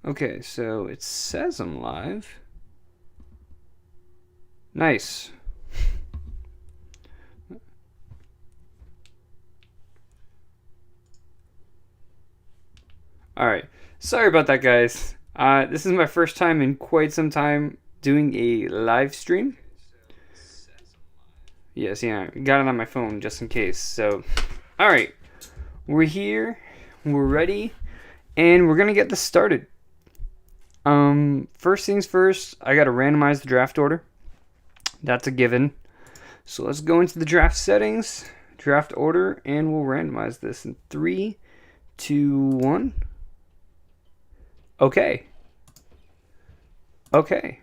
Okay, so it says I'm live. Nice. Alright. Sorry about that, guys. This is my first time in quite some time doing a live stream. Yes, yeah, got it on my phone just in case. So, alright. We're here. We're ready. And we're going to get this started. First things first, I got to randomize the draft order. That's a given. So let's go into the draft settings, draft order, and we'll randomize this in 3, 2, 1. Okay. Okay.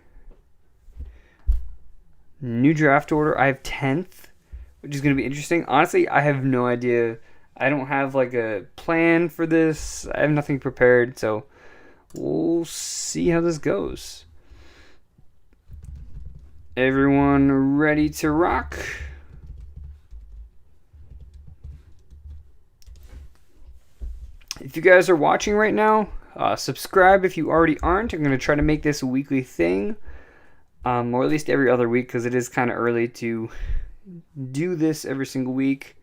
New draft order. I have 10th, which is going to be interesting. Honestly, I have no idea. I don't have like a plan for this. I have nothing prepared, so we'll see how this goes. Everyone ready to rock? If you guys are watching right now, subscribe if you already aren't. I'm going to try to make this a weekly thing, or at least every other week, because it is kind of early to do this every single week.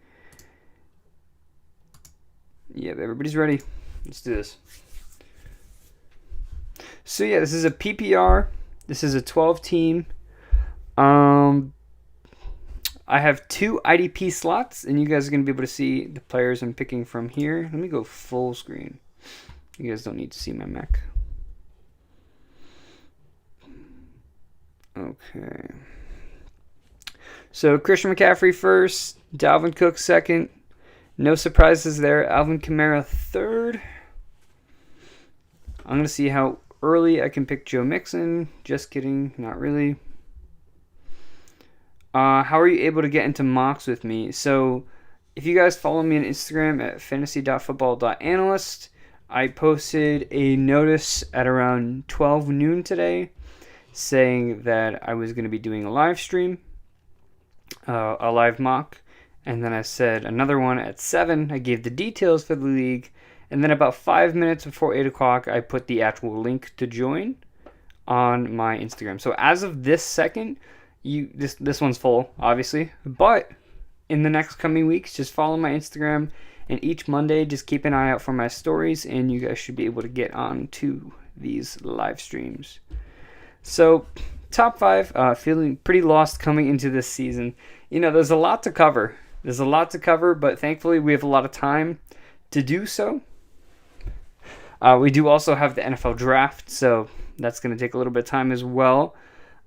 Yep, everybody's ready. Let's do this. So yeah, this is a PPR. This is a 12 team. I have 2 IDP slots, and you guys are going to be able to see the players I'm picking from here. Let me go full screen. You guys don't need to see my Mac. Okay. So Christian McCaffrey first, Dalvin Cook second. No surprises there. Alvin Kamara third. I'm going to see how early I can pick Joe Mixon. Just kidding, not really. How are you able to get into mocks with me? So if you guys follow me on Instagram at fantasy.football.analyst, I posted a notice at around 12 noon today saying that I was going to be doing a live stream, a live mock, and then I said another one at 7. I gave the details for the league, and then about 5 minutes before 8 o'clock, I put the actual link to join on my Instagram. So as of this second, this one's full, obviously, but in the next coming weeks, just follow my Instagram, and each Monday, just keep an eye out for my stories, and you guys should be able to get on to these live streams. So, top 5, feeling pretty lost coming into this season. You know, there's a lot to cover. But thankfully, we have a lot of time to do so. We do also have the NFL draft, so that's going to take a little bit of time as well.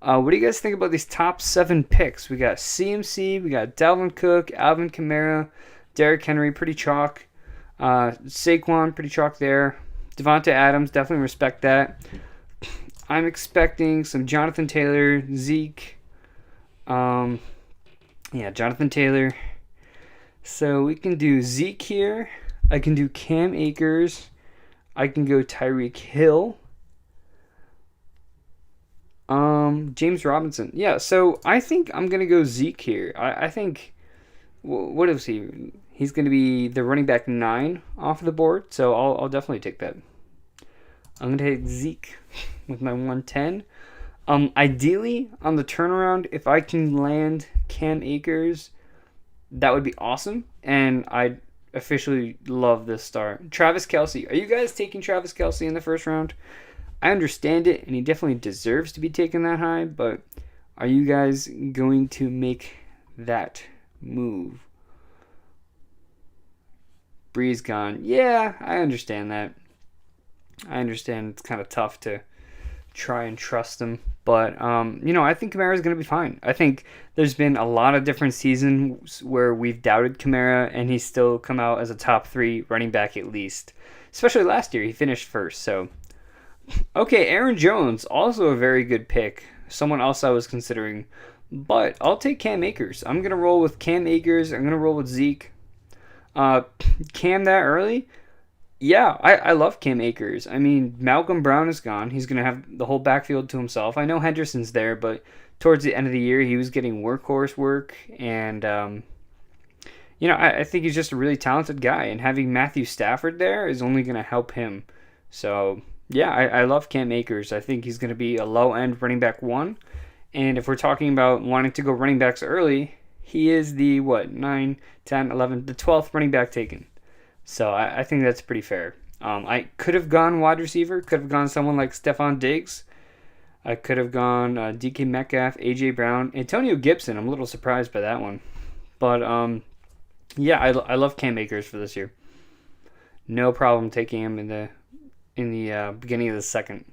What do you guys think about these top 7 picks? We got CMC, we got Dalvin Cook, Alvin Kamara, Derrick Henry, pretty chalk. Saquon, pretty chalk there. Devontae Adams, definitely respect that. I'm expecting some Jonathan Taylor, Zeke. Jonathan Taylor. So we can do Zeke here. I can do Cam Akers. I can go Tyreek Hill. James Robinson. Yeah, so I think I'm going to go Zeke here. I think, what is he? He's going to be the running back 9 off the board, so I'll definitely take that. I'm going to take Zeke with my 110. Ideally, on the turnaround, if I can land Cam Akers, that would be awesome, and I'd officially love this start. Travis Kelsey. Are you guys taking Travis Kelsey in the first round? I understand it, and he definitely deserves to be taken that high, but are you guys going to make that move? Breeze gone. Yeah, I understand that. I understand it's kind of tough to try and trust him, but I think Kamara is going to be fine. I think there's been a lot of different seasons where we've doubted Kamara, and he's still come out as a top 3 running back at least. Especially last year, he finished first, so... Okay, Aaron Jones, also a very good pick. Someone else I was considering. But I'll take Cam Akers. I'm going to roll with Cam Akers. I'm going to roll with Zeke. Cam that early? Yeah, I love Cam Akers. I mean, Malcolm Brown is gone. He's going to have the whole backfield to himself. I know Henderson's there, but towards the end of the year, he was getting workhorse work. And, I think he's just a really talented guy. And having Matthew Stafford there is only going to help him. So... Yeah, I love Cam Akers. I think he's going to be a low end running back one. And if we're talking about wanting to go running backs early, he is the, what, 9, 10, 11, the 12th running back taken. So I think that's pretty fair. I could have gone wide receiver, could have gone someone like Stephon Diggs. I could have gone DK Metcalf, AJ Brown, Antonio Gibson. I'm a little surprised by that one. But yeah, I love Cam Akers for this year. No problem taking him in the beginning of the second.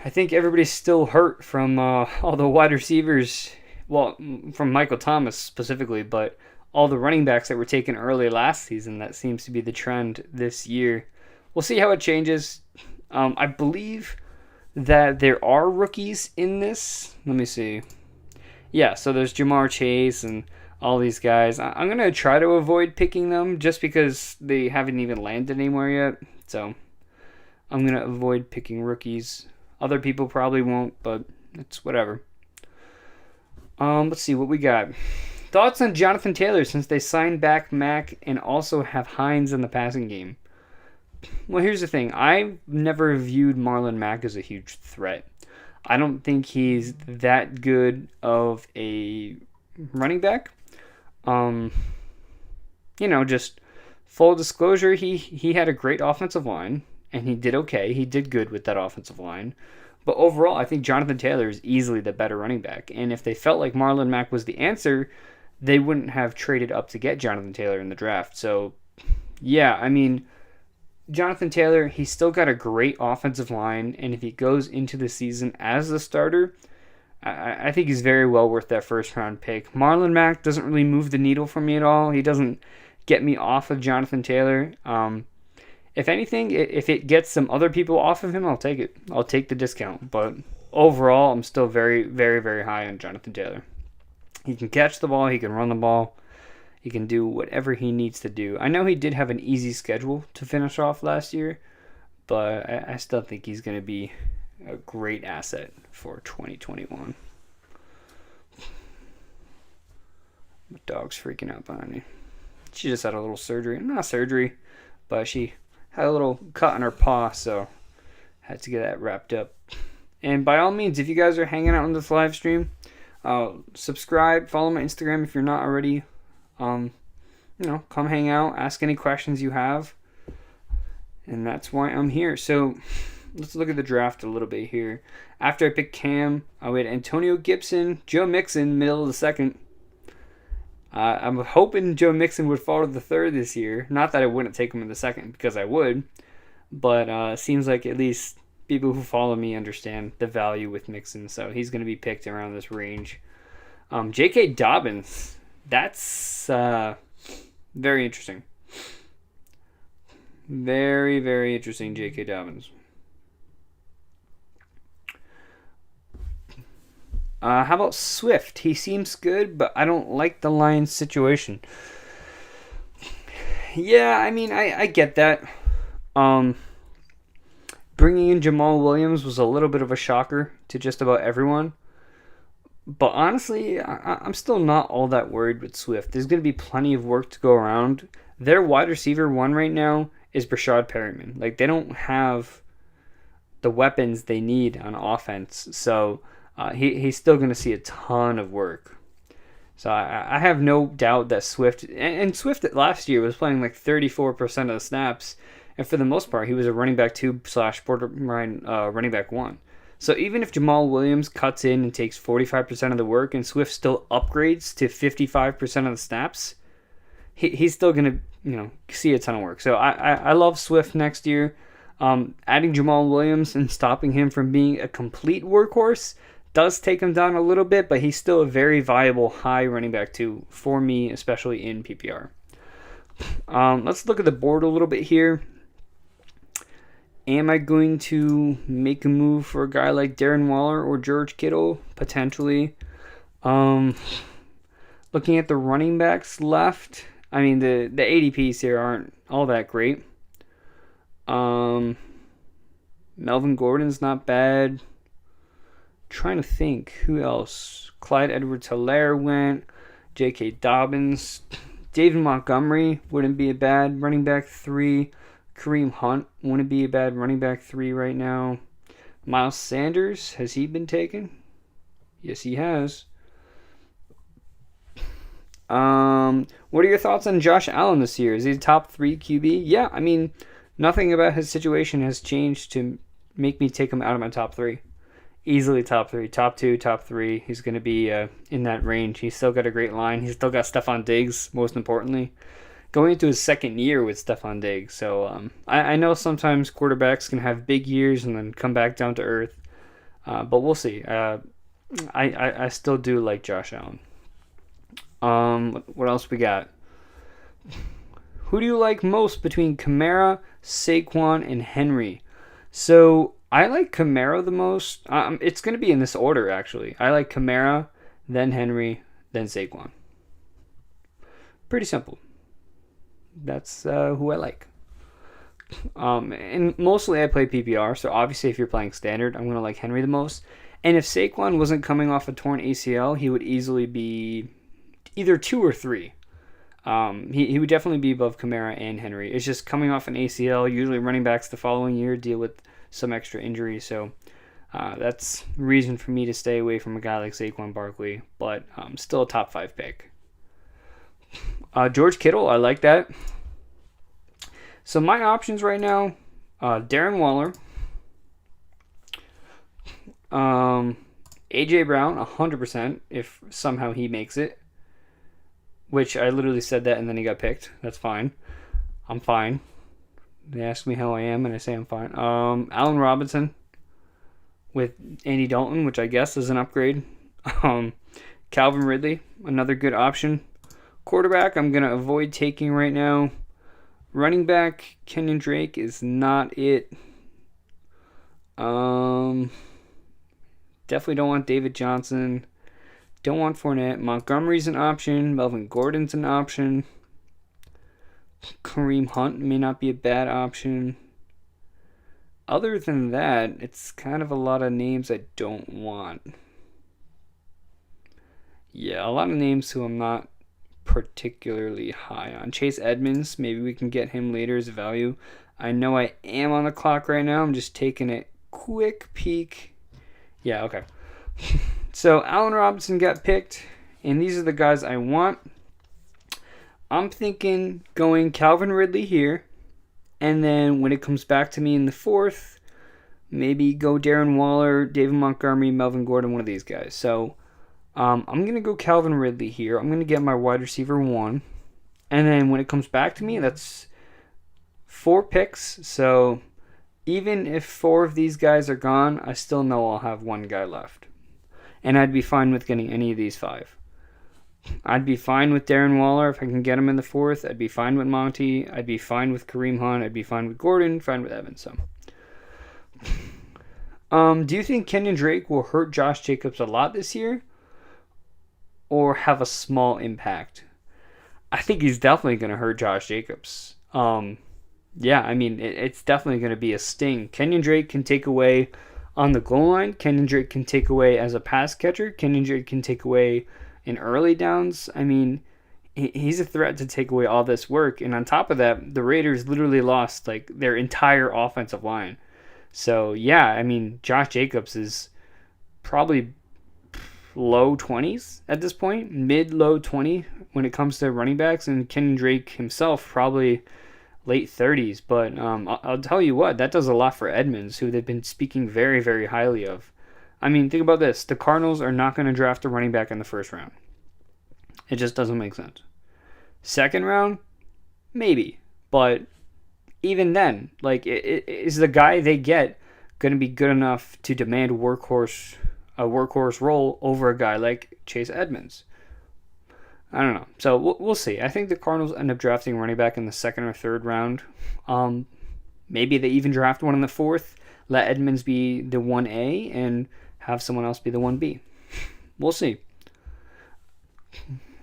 I think everybody's still hurt from all the wide receivers. Well, from Michael Thomas specifically, but all the running backs that were taken early last season. That seems to be the trend this year. We'll see how it changes. I believe that there are rookies in this. Let me see. Yeah, so there's Jamar Chase and all these guys. I'm going to try to avoid picking them just because they haven't even landed anywhere yet. So I'm going to avoid picking rookies. Other people probably won't, but it's whatever. Let's see what we got. Thoughts on Jonathan Taylor since they signed back Mack and also have Hines in the passing game? Well, here's the thing. I've never viewed Marlon Mack as a huge threat. I don't think he's that good of a running back. Just full disclosure, he had a great offensive line, and he did okay. He did good with that offensive line. But overall, I think Jonathan Taylor is easily the better running back. And if they felt like Marlon Mack was the answer, they wouldn't have traded up to get Jonathan Taylor in the draft. So, yeah, I mean, Jonathan Taylor, he's still got a great offensive line, and if he goes into the season as the starter, I think he's very well worth that first-round pick. Marlon Mack doesn't really move the needle for me at all. He doesn't get me off of Jonathan Taylor. If anything, if it gets some other people off of him, I'll take it. I'll take the discount. But overall, I'm still very, very, very high on Jonathan Taylor. He can catch the ball. He can run the ball. He can do whatever he needs to do. I know he did have an easy schedule to finish off last year, but I still think he's going to be a great asset for 2021. My dog's freaking out behind me. She just had a little surgery. Not surgery, but she had a little cut on her paw, so had to get that wrapped up. And by all means, if you guys are hanging out on this live stream, subscribe, follow my Instagram if you're not already. Come hang out, ask any questions you have. And that's why I'm here. So let's look at the draft a little bit here. After I picked Cam, we had Antonio Gibson, Joe Mixon, middle of the second. I'm hoping Joe Mixon would fall to the third this year. Not that I wouldn't take him in the second, because I would. But seems like at least people who follow me understand the value with Mixon. So he's going to be picked around this range. J.K. Dobbins. That's very interesting. Very, very interesting, J.K. Dobbins. How about Swift? He seems good, but I don't like the Lions situation. Yeah, I mean, I get that. Bringing in Jamal Williams was a little bit of a shocker to just about everyone. But honestly, I'm still not all that worried with Swift. There's going to be plenty of work to go around. Their wide receiver one right now is Brashad Perriman. Like, they don't have the weapons they need on offense. So he's still going to see a ton of work. So I have no doubt that Swift... And Swift last year was playing like 34% of the snaps. And for the most part, he was a running back 2/borderline running back 1. So even if Jamal Williams cuts in and takes 45% of the work and Swift still upgrades to 55% of the snaps, he's still going to see a ton of work. So I love Swift next year. Adding Jamal Williams and stopping him from being a complete workhorse does take him down a little bit, but he's still a very viable high running back 2 for me, especially in PPR. Let's look at the board a little bit here. Am I going to make a move for a guy like Darren Waller or George Kittle? Potentially. Looking at the running backs left, I mean, the ADPs here aren't all that great. Melvin Gordon's not bad. Trying to think who else. Clyde Edwards-Helaire went. J.K. Dobbins. David Montgomery wouldn't be a bad running back 3. Kareem Hunt wouldn't be a bad running back 3 right now. Miles Sanders, has he been taken? Yes, he has. What are your thoughts on Josh Allen this year? Is he a top 3 QB? Yeah, I mean, nothing about his situation has changed to make me take him out of my top 3. Easily top 3, top 2, top 3. He's going to be in that range. He's still got a great line. He's still got Stephon Diggs, most importantly. Going into his second year with Stephon Diggs. So I know sometimes quarterbacks can have big years and then come back down to earth. But we'll see. I still do like Josh Allen. What else we got? Who do you like most between Kamara, Saquon, and Henry? So I like Kamara the most. It's going to be in this order, actually. I like Kamara, then Henry, then Saquon. Pretty simple. That's who I like. And mostly I play PPR, so obviously if you're playing standard, I'm going to like Henry the most. And if Saquon wasn't coming off a torn ACL, he would easily be either 2 or 3. He would definitely be above Kamara and Henry. It's just coming off an ACL. Usually running backs the following year deal with some extra injuries, so that's reason for me to stay away from a guy like Saquon Barkley, but still a top 5 pick. George Kittle, I like that. So my options right now, Darren Waller, AJ Brown, 100% if somehow he makes it. Which I literally said that and then he got picked. That's fine. I'm fine. They ask me how I am and I say I'm fine. Allen Robinson with Andy Dalton, which I guess is an upgrade. Calvin Ridley, another good option. Quarterback, I'm going to avoid taking right now. Running back, Kenyon Drake is not it. Definitely don't want David Johnson. Don't want Fournette. Montgomery's an option. Melvin Gordon's an option. Kareem Hunt may not be a bad option. Other than that, it's kind of a lot of names I don't want. Yeah, a lot of names who I'm not particularly high on. Chase Edmonds, maybe we can get him later as a value. I know I am on the clock right now. I'm just taking a quick peek. Yeah, okay. So Allen Robinson got picked, and these are the guys I want. I'm thinking going Calvin Ridley here, and then when it comes back to me in the 4th, maybe go Darren Waller, David Montgomery, Melvin Gordon, one of these guys. So I'm going to go Calvin Ridley here. I'm going to get my wide receiver 1. And then when it comes back to me, that's 4 picks. So even if 4 of these guys are gone, I still know I'll have 1 guy left. And I'd be fine with getting any of these 5. I'd be fine with Darren Waller if I can get him in the 4th. I'd be fine with Monty. I'd be fine with Kareem Hunt. I'd be fine with Gordon. Fine with Evans. So, do you think Kenyon Drake will hurt Josh Jacobs a lot this year? Or have a small impact? I think he's definitely going to hurt Josh Jacobs. Yeah, I mean, it's definitely going to be a sting. Kenyon Drake can take away on the goal line. Kenyon Drake can take away as a pass catcher. Kenyon Drake can take away in early downs. I mean, he's a threat to take away all this work. And on top of that, the Raiders literally lost like their entire offensive line. So, yeah, I mean, Josh Jacobs is probably low 20s at this point, mid-low 20 when it comes to running backs, and Kenyon Drake himself probably late 30s. But I'll tell you what, that does a lot for Edmonds, who they've been speaking very, very highly of. I mean, think about this. The Cardinals are not going to draft a running back in the 1st round. It just doesn't make sense. 2nd round, maybe. But even then, like, is the guy they get going to be good enough to demand a workhorse role over a guy like Chase Edmonds? I don't know. So we'll see. I think the Cardinals end up drafting running back in the 2nd or 3rd round. Maybe they even draft one in the 4th. Let Edmonds be the 1A and have someone else be the 1B. We'll see.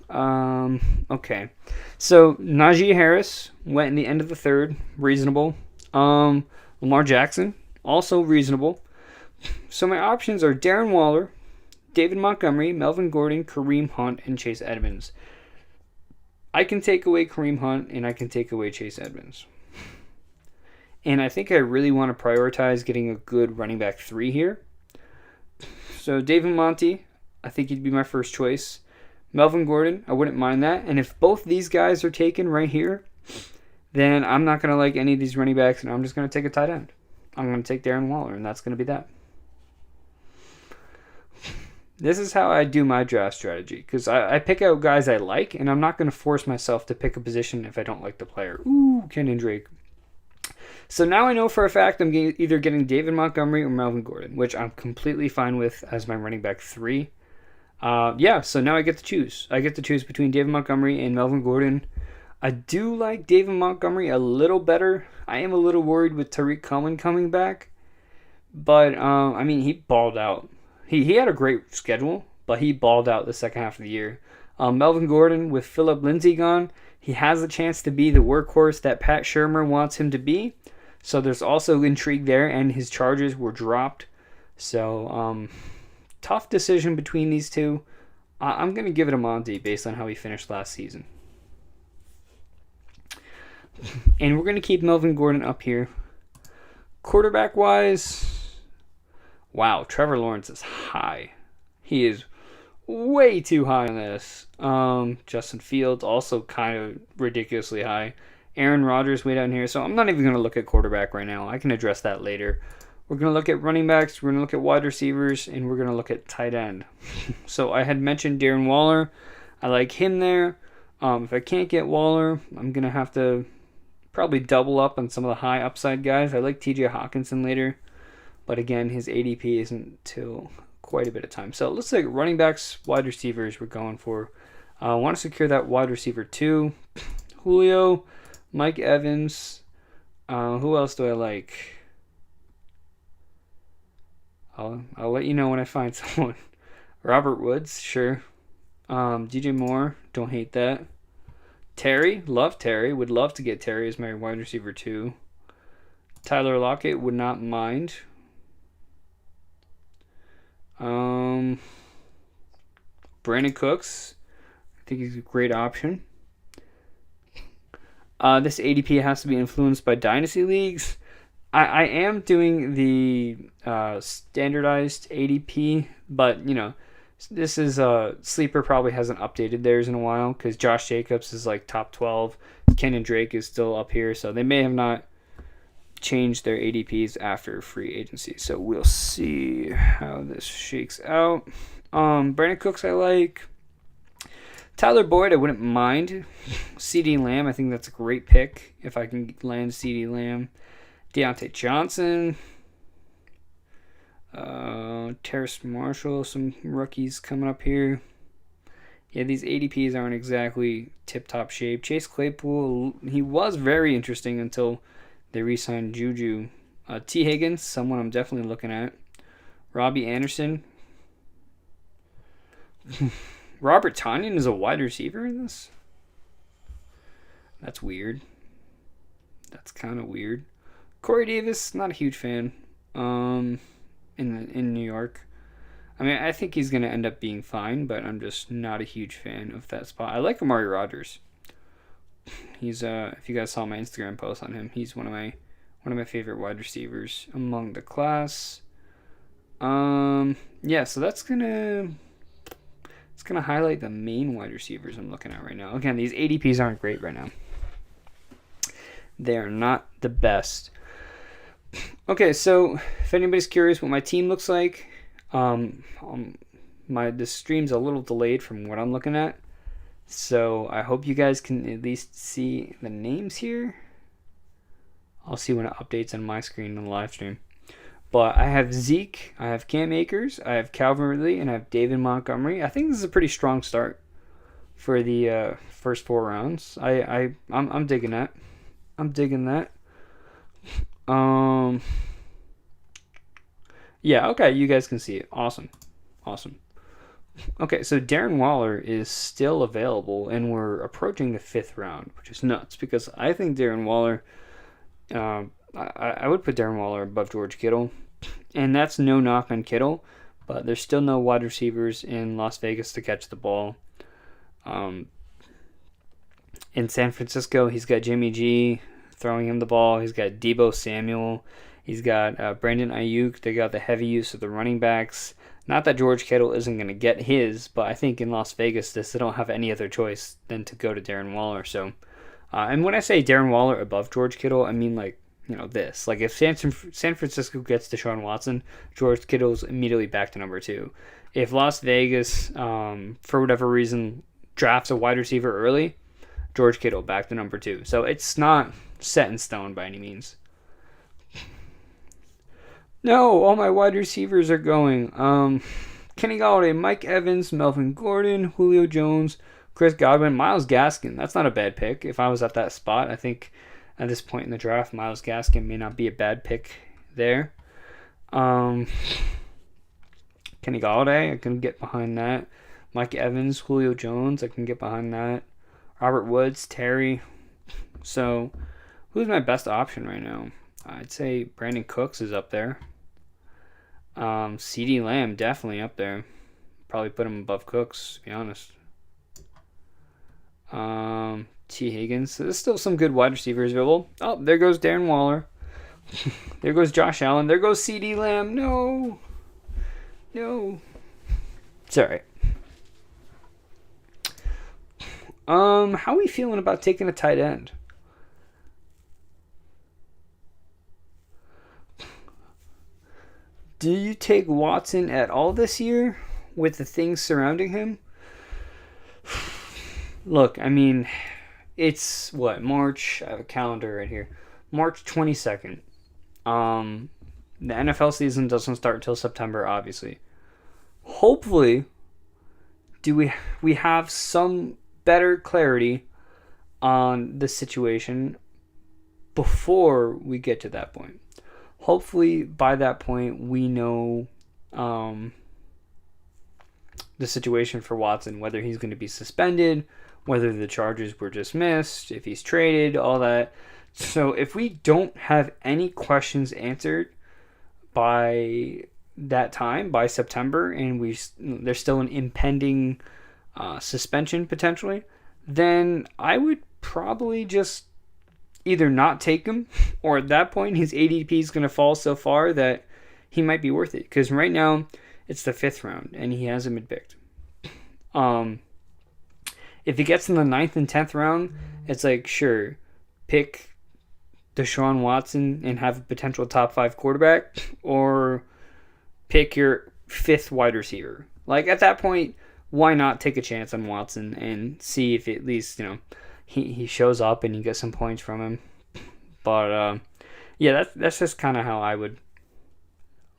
Okay. So Najee Harris went in the end of the 3rd. Reasonable. Lamar Jackson, also reasonable. So my options are Darren Waller, David Montgomery, Melvin Gordon, Kareem Hunt, and Chase Edmonds. I can take away Kareem Hunt, and I can take away Chase Edmonds. And I think I really want to prioritize getting a good running back 3 here. So David Monty, I think he'd be my first choice. Melvin Gordon, I wouldn't mind that. And if both these guys are taken right here, then I'm not going to like any of these running backs, and I'm just going to take a tight end. I'm going to take Darren Waller, and that's going to be that. This is how I do my draft strategy, because I pick out guys I like, and I'm not going to force myself to pick a position if I don't like the player. Ooh, Kenyon Drake. So now I know for a fact I'm either getting David Montgomery or Melvin Gordon, which I'm completely fine with as my running back 3. So now I get to choose. I get to choose between David Montgomery and Melvin Gordon. I do like David Montgomery a little better. I am a little worried with Tariq Cohen coming back. But, he balled out. He had a great schedule, but he balled out the second half of the year. Melvin Gordon, with Phillip Lindsay gone, he has a chance to be the workhorse that Pat Shurmur wants him to be. So there's also intrigue there, and his charges were dropped. So, tough decision between these two. I'm going to give it a Monty based on how he finished last season. And we're going to keep Melvin Gordon up here. Quarterback-wise, wow, Trevor Lawrence is high. He is way too high on this. Justin Fields also kind of ridiculously high. Aaron Rodgers way down here. So I'm not even going to look at quarterback right now. I can address that later. We're going to look at running backs. We're going to look at wide receivers. And we're going to look at tight end. So I had mentioned Darren Waller. I like him there. If I can't get Waller, I'm going to have to probably double up on some of the high upside guys. I like TJ Hawkinson later. But again, his ADP isn't till quite a bit of time. So let's take running backs, wide receivers we're going for. I want to secure that wide receiver 2. Julio, Mike Evans. Who else do I like? I'll let you know when I find someone. Robert Woods, sure. DJ Moore, don't hate that. Terry, love Terry. Would love to get Terry as my wide receiver 2. Tyler Lockett, would not mind. Brandon Cooks, I think he's a great option. This ADP has to be influenced by dynasty leagues. I am doing the standardized ADP, but this is Sleeper probably hasn't updated theirs in a while because Josh Jacobs is like top 12. Kenyon Drake is still up here, so they may have not changed their ADPs after free agency. So we'll see how this shakes out. Brandon Cooks I like. Tyler Boyd I wouldn't mind. CeeDee Lamb, I think that's a great pick if I can land CeeDee Lamb. Deontay Johnson. Terrace Marshall, some rookies coming up here. Yeah, these ADPs aren't exactly tip-top shape. Chase Claypool, he was very interesting until they re-signed Juju. T. Higgins, someone I'm definitely looking at. Robbie Anderson. Robert Tonyan is a wide receiver in this? That's weird. That's kind of weird. Corey Davis, not a huge fan. In New York. I think he's going to end up being fine, but I'm just not a huge fan of that spot. I like Amari Rodgers. He's if you guys saw my Instagram post on him, he's one of my favorite wide receivers among the class. So that's gonna highlight the main wide receivers I'm looking at right now. Again, these ADPs aren't great right now. They are not the best. Okay, so if anybody's curious what my team looks like, this stream's a little delayed from what I'm looking at. So I hope you guys can at least see the names here. I'll see when it updates on my screen on the live stream. But I have Zeke, I have Cam Akers, I have Calvin Ridley, and I have David Montgomery. I think this is a pretty strong start for the first 4 rounds. I'm digging that. I'm digging that. Yeah, okay, you guys can see it. Awesome. Okay, so Darren Waller is still available, and we're approaching the 5th round, which is nuts, because I think Darren Waller, I would put Darren Waller above George Kittle, and that's no knock on Kittle, but there's still no wide receivers in Las Vegas to catch the ball. In San Francisco, he's got Jimmy G, throwing him the ball. He's got Deebo Samuel. He's got Brandon Ayuk. They got the heavy use of the running backs. Not that George Kittle isn't going to get his, but I think in Las Vegas, they don't have any other choice than to go to Darren Waller. So, and when I say Darren Waller above George Kittle, I mean this. Like if San Francisco gets Deshaun Watson, George Kittle's immediately back to number 2. If Las Vegas, for whatever reason, drafts a wide receiver early, George Kittle back to number 2. So it's not set in stone by any means. No, all my wide receivers are going. Kenny Golladay, Mike Evans, Melvin Gordon, Julio Jones, Chris Godwin, Myles Gaskin. That's not a bad pick. If I was at that spot, I think at this point in the draft, Myles Gaskin may not be a bad pick there. Kenny Golladay, I can get behind that. Mike Evans, Julio Jones, I can get behind that. Robert Woods, Terry. So, who's my best option right now? I'd say Brandon Cooks is up there. CeeDee Lamb, definitely up there. Probably put him above Cooks, to be honest. T. Higgins. So there's still some good wide receivers available. Oh, there goes Darren Waller. There goes Josh Allen. There goes CeeDee Lamb. No. It's alright. How are we feeling about taking a tight end? Do you take Watson at all this year with the things surrounding him? Look, I mean, it's March? I have a calendar right here. March 22nd. The NFL season doesn't start until September, obviously. Hopefully, we have some better clarity on the situation before we get to that point. Hopefully, by that point, we know the situation for Watson, whether he's going to be suspended, whether the charges were dismissed, if he's traded, all that. So if we don't have any questions answered by that time, by September, and there's still an impending suspension potentially, then I would probably just either not take him, or at that point his ADP is going to fall so far that he might be worth it. Because right now it's the 5th round and he hasn't been picked. If he gets in the 9th and 10th round, it's like, sure, pick Deshaun Watson and have a potential top 5 quarterback, or pick your 5th wide receiver. Like at that point, why not take a chance on Watson and see if at least, he shows up and you get some points from him. But yeah, that's just kind of how I would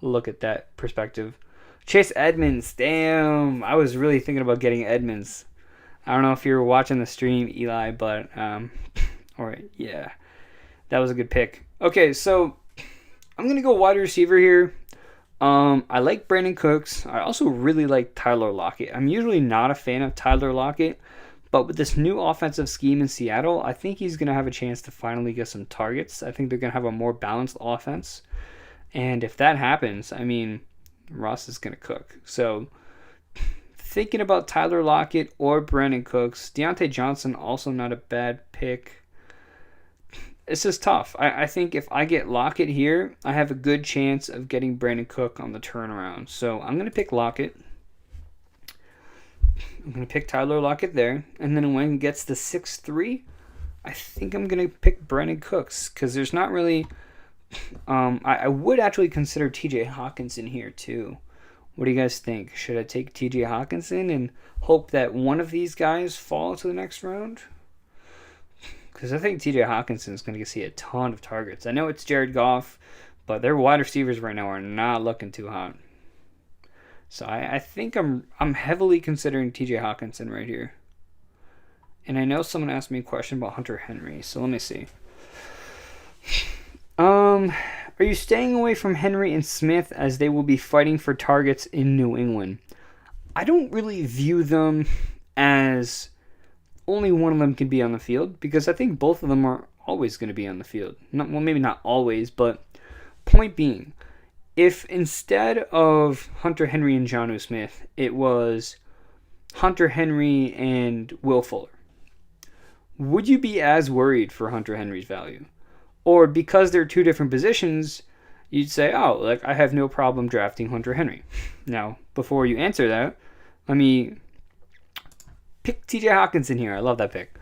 look at that perspective. Chase Edmonds, damn, I was really thinking about getting Edmonds. I don't know if you were watching the stream, Eli, but yeah, that was a good pick. Okay, so I'm gonna go wide receiver here. I like Brandon Cooks. I also really like Tyler Lockett. I'm usually not a fan of Tyler Lockett, but with this new offensive scheme in Seattle, I think he's going to have a chance to finally get some targets. I think they're going to have a more balanced offense. And if that happens, I mean, Ross is going to cook. So thinking about Tyler Lockett or Brandon Cooks, Deontay Johnson, also not a bad pick. It's just tough. I think if I get Lockett here, I have a good chance of getting Brandon Cook on the turnaround. So I'm going to pick Lockett. I'm going to pick Tyler Lockett there. And then when it gets to 6-3, I think I'm going to pick Brandon Cooks. Because there's not really... I would actually consider TJ Hawkinson here too. What do you guys think? Should I take TJ Hawkinson and hope that one of these guys fall to the next round? Because I think TJ Hawkinson is going to see a ton of targets. I know it's Jared Goff, but their wide receivers right now are not looking too hot. So I think I'm heavily considering TJ Hawkinson right here. And I know someone asked me a question about Hunter Henry, so let me see. Are you staying away from Henry and Smith as they will be fighting for targets in New England? I don't really view them as only one of them can be on the field, because I think both of them are always going to be on the field. Maybe not always, but point being, if instead of Hunter Henry and Jonnu Smith, it was Hunter Henry and Will Fuller, would you be as worried for Hunter Henry's value? Or because they're two different positions, you'd say, oh, like I have no problem drafting Hunter Henry. Now, before you answer that, let me pick TJ Hawkinson here. I love that pick.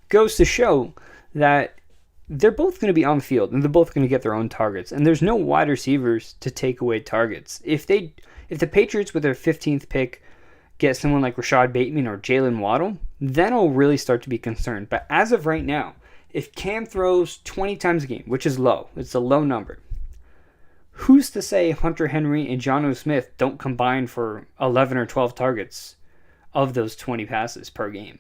Goes to show that they're both going to be on the field and they're both going to get their own targets. And there's no wide receivers to take away targets. If the Patriots with their 15th pick get someone like Rashad Bateman or Jalen Waddle, then I'll really start to be concerned. But as of right now, if Cam throws 20 times a game, which is low, it's a low number, who's to say Hunter Henry and Jonnu Smith don't combine for 11 or 12 targets of those 20 passes per game?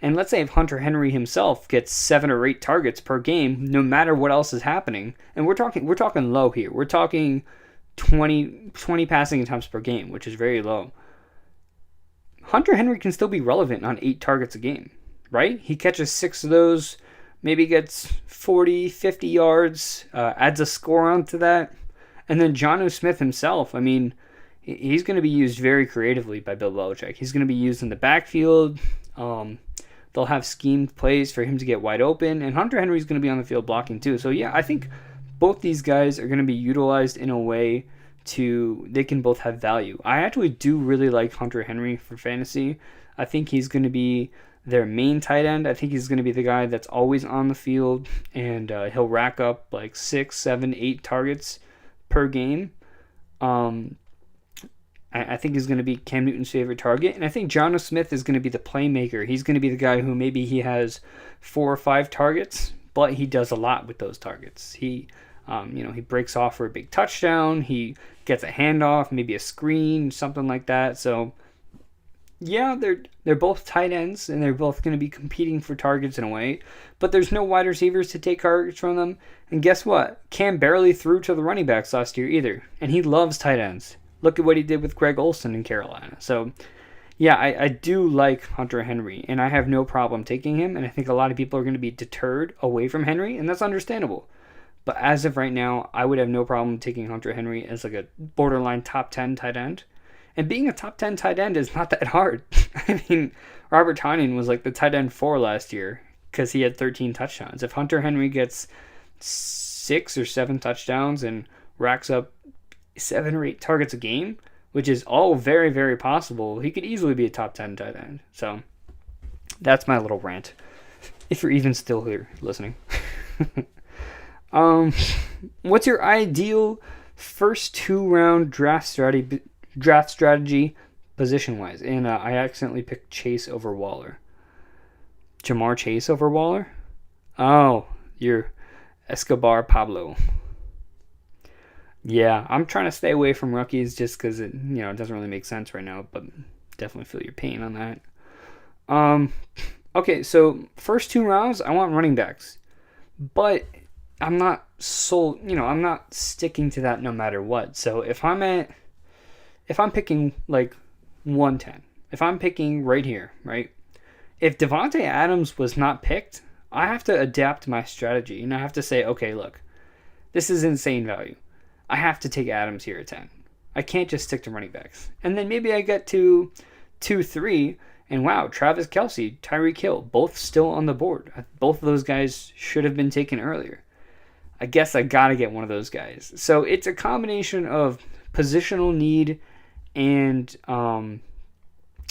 And let's say if Hunter Henry himself gets 7 or 8 targets per game, no matter what else is happening, and we're talking low here. We're talking 20 passing attempts per game, which is very low. Hunter Henry can still be relevant on 8 targets a game, right? He catches 6 of those, maybe gets 40, 50 yards, adds a score onto that. And then Jonnu Smith himself, I mean, he's going to be used very creatively by Bill Belichick. He's going to be used in the backfield. They'll have schemed plays for him to get wide open. And Hunter Henry's going to be on the field blocking too. So yeah, I think both these guys are going to be utilized in a way they can both have value. I actually do really like Hunter Henry for fantasy. I think he's going to be their main tight end. I think he's going to be the guy that's always on the field, and he'll rack up like 6, 7, 8 targets per game. I think he's going to be Cam Newton's favorite target, and I think Jonnu Smith is going to be the playmaker. He's going to be the guy who maybe he has 4 or 5 targets, but he does a lot with those targets. He breaks off for a big touchdown. He gets a handoff, maybe a screen, something like that. So, yeah, they're both tight ends, and they're both going to be competing for targets in a way. But there's no wide receivers to take targets from them. And guess what? Cam barely threw to the running backs last year either, and he loves tight ends. Look at what he did with Greg Olsen in Carolina. So, yeah, I do like Hunter Henry, and I have no problem taking him. And I think a lot of people are going to be deterred away from Henry, and that's understandable. But as of right now, I would have no problem taking Hunter Henry as like a borderline top 10 tight end. And being a top 10 tight end is not that hard. I mean, Robert Tonyan was like the tight end 4 last year because he had 13 touchdowns. If Hunter Henry gets 6 or 7 touchdowns and racks up 7 or 8 targets a game, which is all very, very possible, he could easily be a top 10 tight end. So that's my little rant. If you're even still here listening. What's your ideal first 2-round draft strategy position-wise? And I accidentally picked Chase over Waller. Jamar Chase over Waller? Oh, you're Escobar Pablo. Yeah, I'm trying to stay away from rookies just because it doesn't really make sense right now, but definitely feel your pain on that. Okay, so first 2 rounds, I want running backs. But I'm not I'm not sticking to that no matter what. So if I'm picking like 110, if I'm picking right here, right? If Devontae Adams was not picked, I have to adapt my strategy. And I have to say, okay, look, this is insane value. I have to take Adams here at 10. I can't just stick to running backs. And then maybe I get to 2-3, and wow, Travis Kelsey, Tyreek Hill, both still on the board. Both of those guys should have been taken earlier. I guess I got to get one of those guys. So it's a combination of positional need and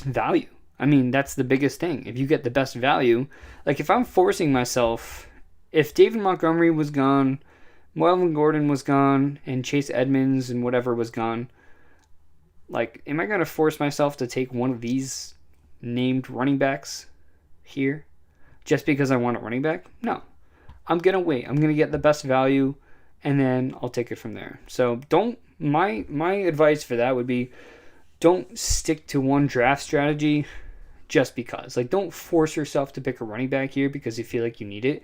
value. I mean, that's the biggest thing. If you get the best value, like if I'm forcing myself, if David Montgomery was gone, Melvin Gordon was gone, and Chase Edmonds and whatever was gone, like, am I going to force myself to take one of these named running backs here just because I want a running back? No. I'm going to wait. I'm going to get the best value, and then I'll take it from there. So my advice for that would be don't stick to one draft strategy just because. Like, don't force yourself to pick a running back here because you feel like you need it.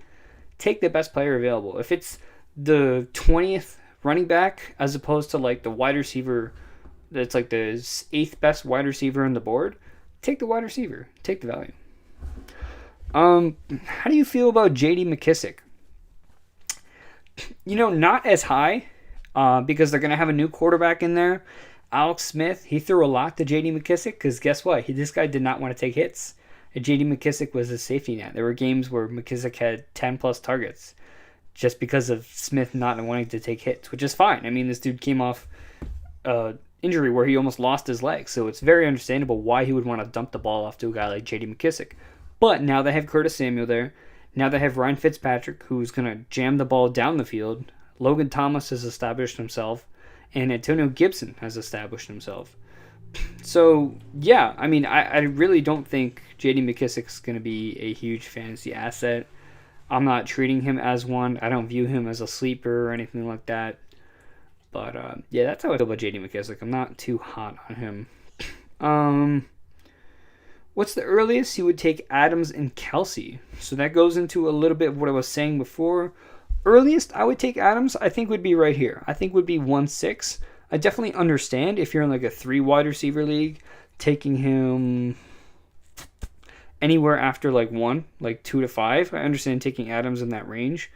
Take the best player available. If it's the 20th running back as opposed to like the wide receiver that's like the 8th best wide receiver on the board, take the wide receiver. Take the value. How do you feel about J.D. McKissic? Not as high because they're going to have a new quarterback in there. Alex Smith, he threw a lot to J.D. McKissic because guess what? This guy did not want to take hits. And J.D. McKissic was his safety net. There were games where McKissic had 10 plus targets just because of Smith not wanting to take hits, which is fine. I mean, this dude came off injury where he almost lost his leg, so it's very understandable why he would want to dump the ball off to a guy like J.D. McKissic. But now they have Curtis Samuel there. Now they have Ryan Fitzpatrick, who's going to jam the ball down the field. Logan Thomas has established himself, and Antonio Gibson has established himself. So, yeah, I mean, I really don't think J.D. McKissic's going to be a huge fantasy asset. I'm not treating him as one. I don't view him as a sleeper or anything like that. But, yeah, that's how I feel about J.D. McKissic. I'm not too hot on him. What's the earliest you would take Adams and Kelsey? So that goes into a little bit of what I was saying before. Earliest I would take Adams, I think, would be right here. I think would be 1-6. I definitely understand if you're in like a 3 wide receiver league, taking him anywhere after like 1, like 2 to 5. I understand taking Adams in that range.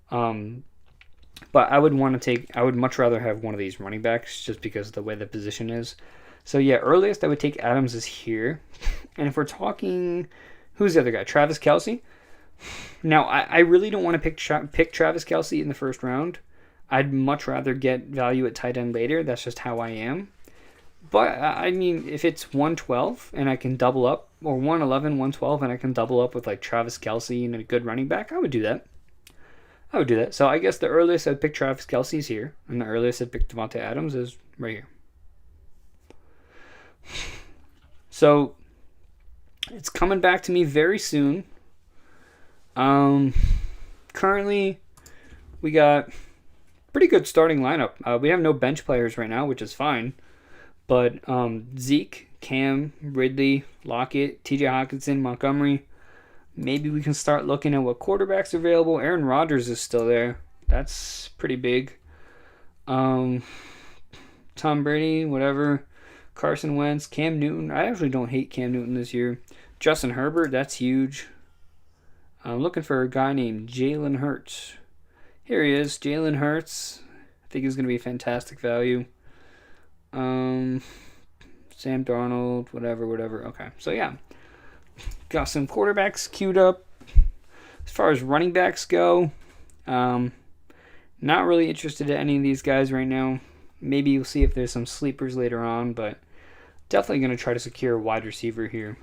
But I would much rather have one of these running backs just because of the way the position is. So yeah, earliest I would take Adams is here. And if we're talking, who's the other guy? Travis Kelsey. Now, I really don't want to pick Travis Kelsey in the first round. I'd much rather get value at tight end later. That's just how I am. But, I mean, if it's 112 and I can double up, or 111, 112, and I can double up with like Travis Kelsey and a good running back, I would do that. So I guess the earliest I'd pick Travis Kelsey is here, and the earliest I'd pick Devontae Adams is right here. So, it's coming back to me very soon. Currently, we got pretty good starting lineup. We have no bench players right now, which is fine. But Zeke, Cam, Ridley, Lockett, TJ Hawkinson, Montgomery. Maybe we can start looking at what quarterbacks are available. Aaron Rodgers is still there. That's pretty big. Tom Brady, whatever. Carson Wentz, Cam Newton. I actually don't hate Cam Newton this year. Justin Herbert, that's huge. I'm looking for a guy named Jalen Hurts. Here he is, Jalen Hurts. I think he's going to be fantastic value. Sam Darnold, whatever. Okay, so yeah. Got some quarterbacks queued up. As far as running backs go, not really interested in any of these guys right now. Maybe you'll see if there's some sleepers later on, but definitely going to try to secure a wide receiver here.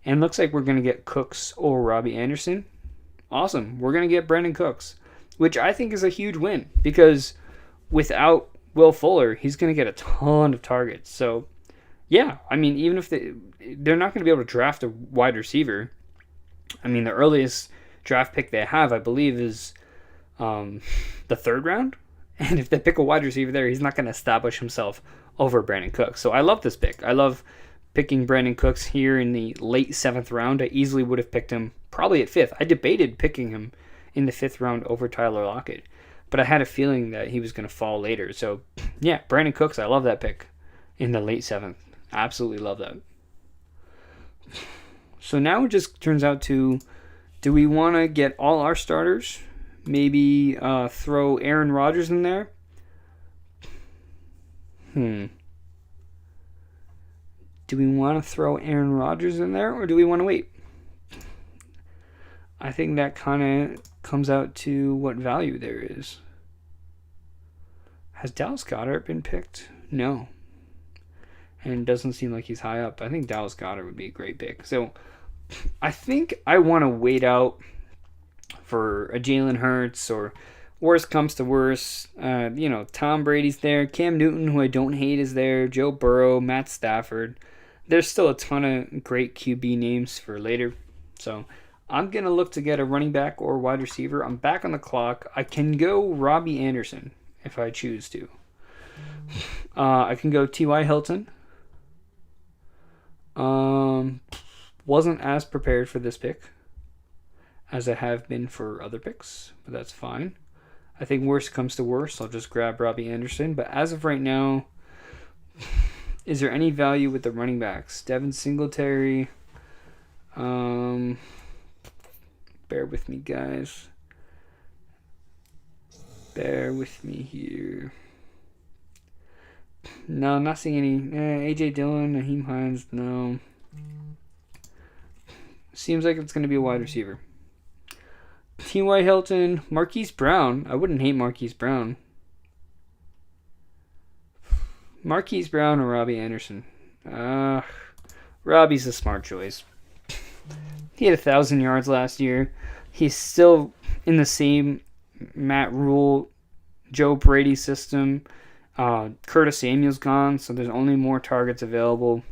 And looks like we're going to get Cooks or Robbie Anderson. Awesome. We're going to get Brandon Cooks, which I think is a huge win because without Will Fuller, he's going to get a ton of targets. So, yeah, I mean, even if they're not going to be able to draft a wide receiver. I mean, the earliest draft pick they have, I believe, is the 3rd round. And if they pick a wide receiver there, he's not going to establish himself over Brandon Cooks. So I love this pick. I love picking Brandon Cooks here in the late 7th round. I easily would have picked him probably at 5th. I debated picking him in the 5th round over Tyler Lockett, but I had a feeling that he was going to fall later. So, yeah, Brandon Cooks, I love that pick in the late 7th. Absolutely love that. So now it just turns out to, do we want to get all our starters? Maybe throw Aaron Rodgers in there? Do we want to throw Aaron Rodgers in there, or do we want to wait? I think that kind of comes out to what value there is. Has Dallas Goedert been picked? No. And it doesn't seem like he's high up. I think Dallas Goedert would be a great pick. So I think I want to wait out for a Jalen Hurts, or worst comes to worst, Tom Brady's there. Cam Newton, who I don't hate, is there. Joe Burrow, Matt Stafford. There's still a ton of great QB names for later. So I'm going to look to get a running back or wide receiver. I'm back on the clock. I can go Robbie Anderson if I choose to. I can go T.Y. Hilton. Wasn't as prepared for this pick as I have been for other picks, but that's fine. I think worst comes to worst, I'll just grab Robbie Anderson. But as of right now, is there any value with the running backs? Devin Singletary. Bear with me, guys. Bear with me here. No, I'm not seeing any. A.J. Dillon, Naheem Hines, no. Seems like it's going to be a wide receiver. T.Y. Hilton, Marquise Brown. I wouldn't hate Marquise Brown. Marquise Brown or Robbie Anderson? Robbie's a smart choice. He had 1,000 yards last year. He's still in the same Matt Rule, Joe Brady system. Curtis Samuel's gone, so there's only more targets available.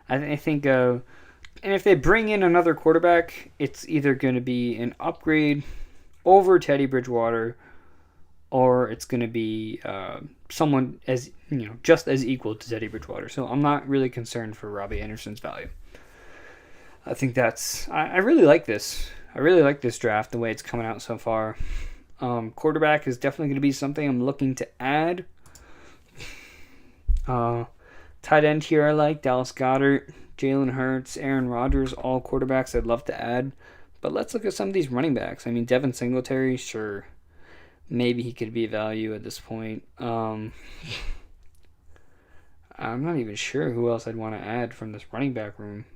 I think, and if they bring in another quarterback, it's either going to be an upgrade over Teddy Bridgewater, or it's going to be someone as just as equal to Teddy Bridgewater. So I'm not really concerned for Robbie Anderson's value. I think I really like this. I really like this draft, the way it's coming out so far. Quarterback is definitely going to be something I'm looking to add. Tight end here I like Dallas Goedert, Jalen Hurts, Aaron Rodgers, all quarterbacks I'd love to add. But let's look at some of these running backs. I mean, Devin Singletary, sure. Maybe he could be a value at this point. I'm not even sure who else I'd want to add from this running back room.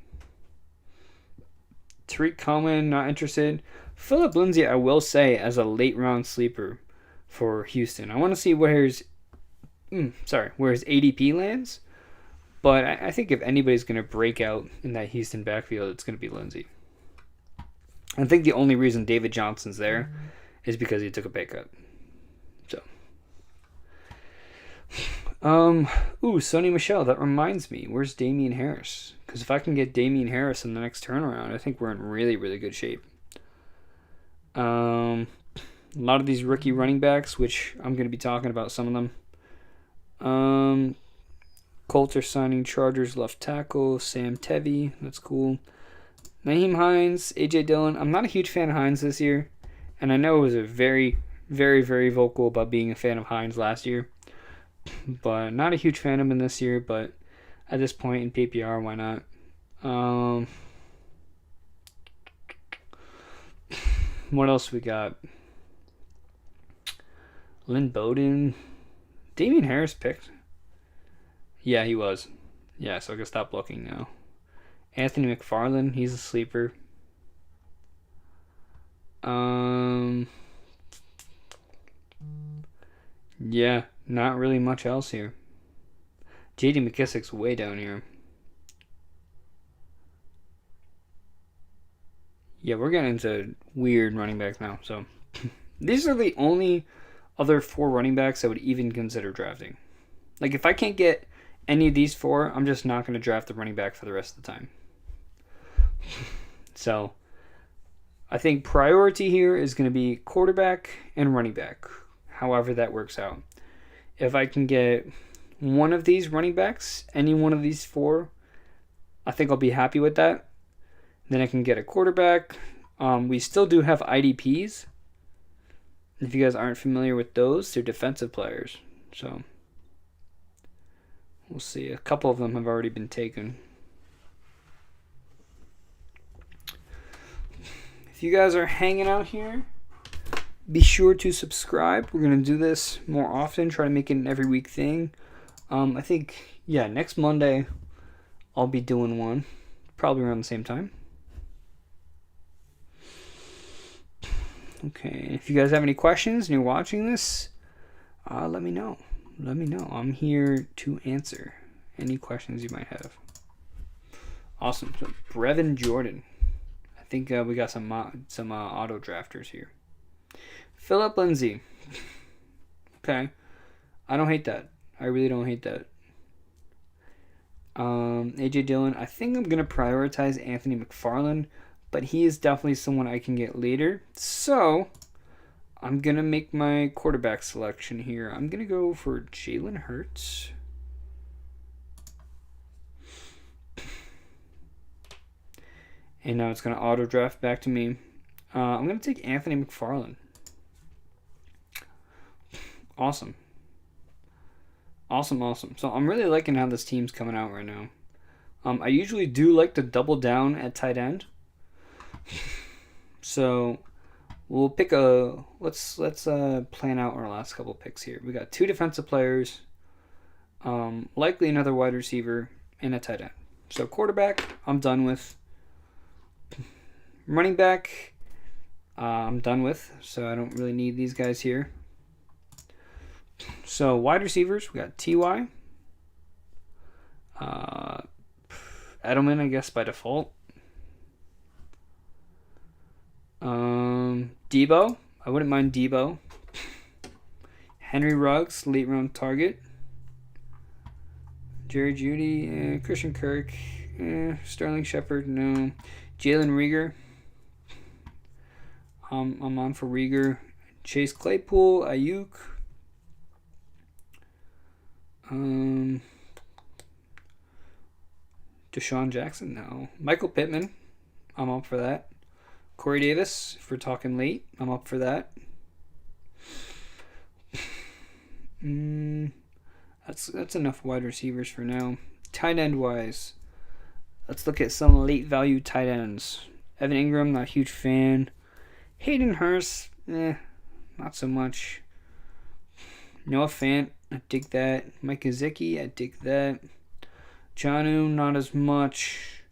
Tariq Coleman, not interested. Phillip Lindsay, I will say, as a late round sleeper for Houston. I want to see where his ADP lands. But I think if anybody's going to break out in that Houston backfield, it's going to be Lindsay. I think the only reason David Johnson's there is because he took a pay cut. So. Sonny Michel, that reminds me. Where's Damian Harris? Because if I can get Damian Harris in the next turnaround, I think we're in really, really good shape. A lot of these rookie running backs, which I'm going to be talking about some of them. Colts are signing Chargers left tackle, Sam Tevy. That's cool. Naheem Hines, A.J. Dillon. I'm not a huge fan of Hines this year. And I know it was a very, very, very vocal about being a fan of Hines last year. But not a huge fan of him this year. But at this point in PPR, why not? What else we got? Lynn Bowden. Damian Harris picked. Yeah, he was. Yeah, so I can stop looking now. Anthony McFarland, he's a sleeper. Yeah, not really much else here. J.D. McKissick's way down here. Yeah, we're getting into weird running backs now. So these are the only other 4 running backs I would even consider drafting. Like, if I can't get any of these 4, I'm just not going to draft the running back for the rest of the time. So I think priority here is going to be quarterback and running back, however that works out. If I can get one of these running backs, any one of these 4, I think I'll be happy with that. Then I can get a quarterback. We still do have IDPs. If you guys aren't familiar with those, they're defensive players. So we'll see. A couple of them have already been taken. If you guys are hanging out here, be sure to subscribe. We're going to do this more often, try to make it an every week thing. I think, next Monday I'll be doing one, probably around the same time. Okay, if you guys have any questions and you're watching this, let me know. Let me know. I'm here to answer any questions you might have. Awesome. So, Brevin Jordan. I think we got some auto drafters here. Phillip Lindsay. Okay. I don't hate that. I really don't hate that. A.J. Dillon. I think I'm going to prioritize Anthony McFarland, but he is definitely someone I can get later. So I'm going to make my quarterback selection here. I'm going to go for Jalen Hurts. And now it's going to auto draft back to me. I'm going to take Anthony McFarland. Awesome. Awesome. So I'm really liking how this team's coming out right now. I usually do like to double down at tight end. So we'll pick let's plan out our last couple picks here. We got 2 defensive players, likely another wide receiver, and a tight end. So quarterback, I'm done with. Running back, I'm done with, so I don't really need these guys here. So wide receivers, we got Ty, Edelman, I guess by default. Debo, I wouldn't mind Debo. Henry Ruggs, late round target. Jerry Jeudy, Christian Kirk, Sterling Shepard, no. Jalen Reagor, I'm on for Reagor. Chase Claypool, Ayuk. Deshaun Jackson, no. Michael Pittman, I'm up for that. Corey Davis, if we're talking late, I'm up for that. That's enough wide receivers for now. Tight end wise, let's look at some late value tight ends. Evan Ingram, not a huge fan. Hayden Hurst, not so much. Noah Fant, I dig that. Mike Gesicki, I dig that. Jonnu, not as much.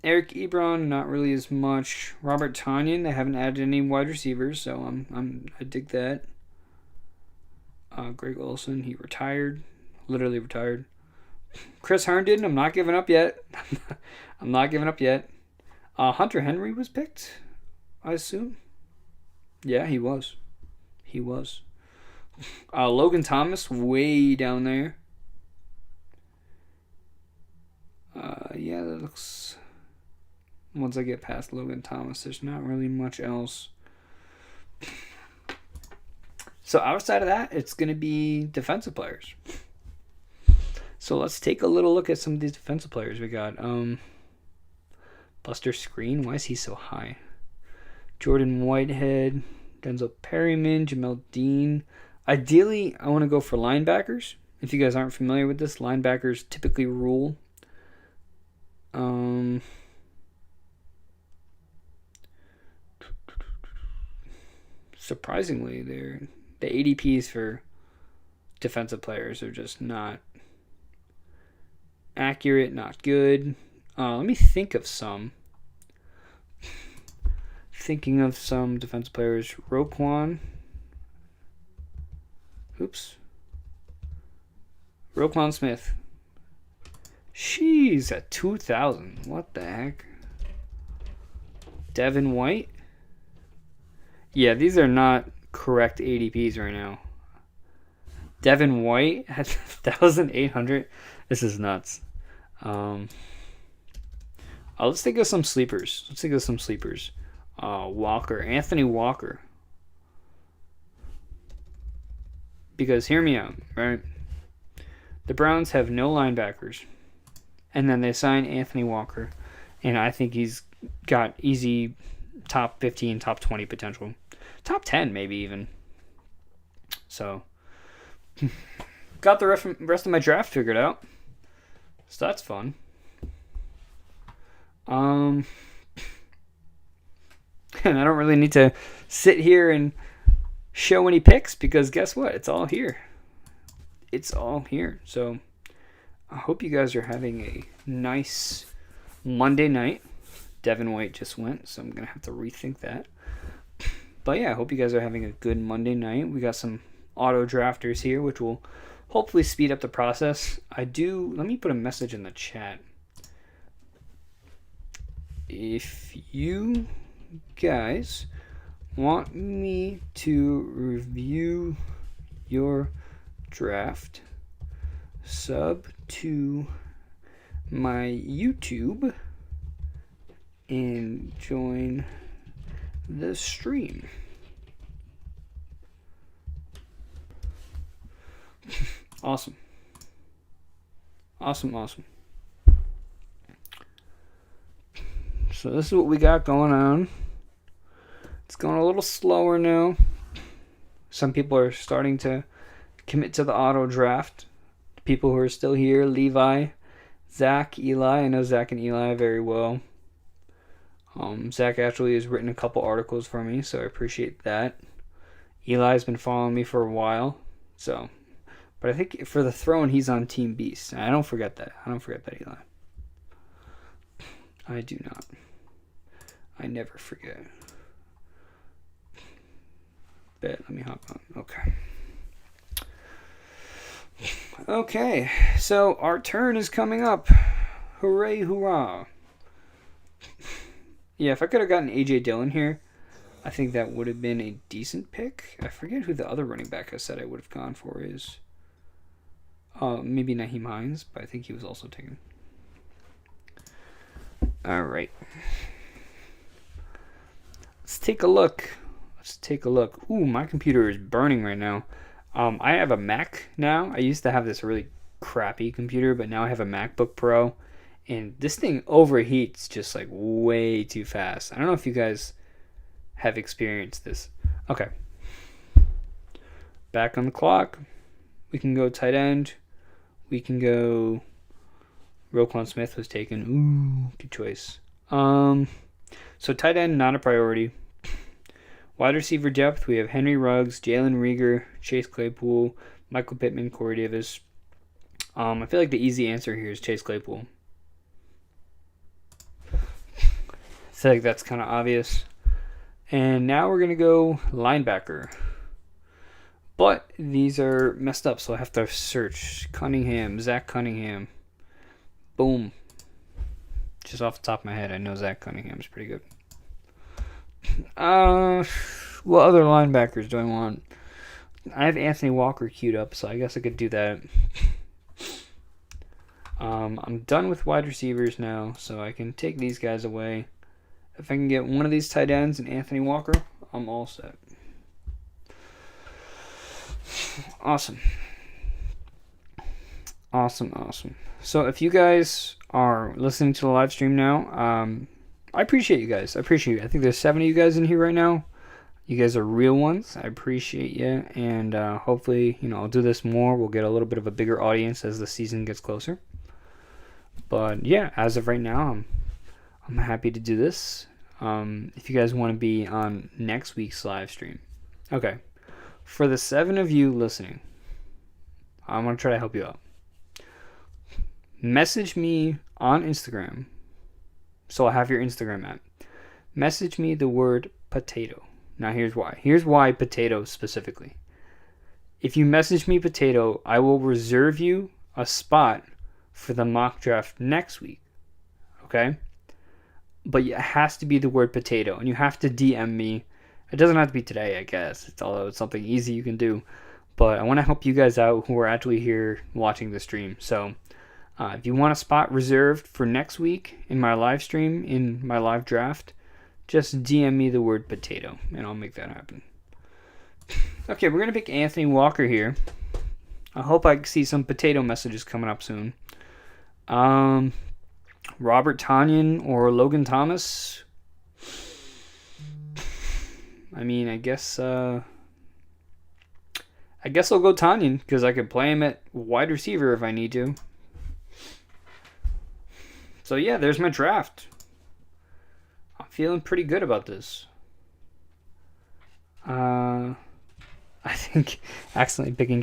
Eric Ebron, not really as much. Robert Tonyan, they haven't added any wide receivers, so I dig that. Greg Olsen, he retired, literally retired. Chris Herndon, I'm not giving up yet. I'm not giving up yet. Hunter Henry was picked, I assume. Yeah, he was. Logan Thomas, way down there. Yeah, that looks... Once I get past Logan Thomas, there's not really much else. So outside of that, it's going to be defensive players. So let's take a little look at some of these defensive players we got. Buster Screen, why is he so high? Jordan Whitehead, Denzel Perryman, Jamel Dean. Ideally, I want to go for linebackers. If you guys aren't familiar with this, linebackers typically rule. Surprisingly, the ADPs for defensive players are just not accurate, not good. Let me think of some. Thinking of some defensive players. Roquan Smith. She's at 2,000. What the heck? Devin White. Yeah, these are not correct ADPs right now. Devin White at 1,800. This is nuts. Let's think of some sleepers. Anthony Walker. Because hear me out, right? The Browns have no linebackers. And then they sign Anthony Walker. And I think he's got easy top 15, top 20 potential. Top 10 maybe even. So, got the rest of my draft figured out. So that's fun. And I don't really need to sit here and show any picks because guess what? It's all here. So I hope you guys are having a nice Monday night. Devin White just went, so I'm going to have to rethink that. But yeah, I hope you guys are having a good Monday night. We got some auto drafters here, which will hopefully speed up the process. Let me put a message in the chat. If you guys want me to review your draft, sub to my YouTube and join the stream. Awesome. So this is what we got going on. It's going a little slower now. Some people are starting to commit to the auto draft. People who are still here, Levi, Zach, Eli. I know Zach and Eli very well. Zach actually has written a couple articles for me, so I appreciate that. Eli's been following me for a while, but I think for the throne, he's on Team Beast. I don't forget that. Eli. I do not. I never forget. Bet, let me hop on. Okay. Okay, so our turn is coming up. Hooray, hurrah. Yeah, if I could have gotten A.J. Dillon here, I think that would have been a decent pick. I forget who the other running back I said I would have gone for is. Maybe Naheem Hines, but I think he was also taken. All right. Let's take a look. Ooh, my computer is burning right now. I have a Mac now. I used to have this really crappy computer, but now I have a MacBook Pro. And this thing overheats just like way too fast. I don't know if you guys have experienced this. Okay. Back on the clock. We can go tight end. We can go... Roquan Smith was taken. Ooh, good choice. So tight end, not a priority. Wide receiver depth, we have Henry Ruggs, Jalen Reagor, Chase Claypool, Michael Pittman, Corey Davis. I feel like the easy answer here is Chase Claypool. I feel like that's kind of obvious. And now we're going to go linebacker. But these are messed up, so I have to search. Zach Cunningham. Boom. Just off the top of my head, I know Zach Cunningham's pretty good. What other linebackers do I want? I have Anthony Walker queued up, so I guess I could do that. I'm done with wide receivers now, so I can take these guys away. If I can get one of these tight ends and Anthony Walker, I'm all set. Awesome. So if you guys are listening to the live stream now, I appreciate you guys. I think there's 7 of you guys in here right now. You guys are real ones. I appreciate you. And hopefully, I'll do this more. We'll get a little bit of a bigger audience as the season gets closer. But yeah, as of right now, I'm happy to do this. If you guys want to be on next week's live stream. Okay. For the 7 of you listening, I'm going to try to help you out. Message me on Instagram. So I have your Instagram app. Message me the word potato. Now here's why. Here's why potato specifically. If you message me potato, I will reserve you a spot for the mock draft next week. Okay? But it has to be the word potato. And you have to DM me. It doesn't have to be today, I guess. Although it's something easy you can do. But I want to help you guys out who are actually here watching the stream. So if you want a spot reserved for next week in my live stream, in my live draft, just DM me the word potato, and I'll make that happen. Okay, we're going to pick Anthony Walker here. I hope I see some potato messages coming up soon. Robert Tonyan or Logan Thomas. I mean, I guess I'll go Tonyan, because I could play him at wide receiver if I need to. So yeah, there's my draft. I'm feeling pretty good about this. I think accidentally picking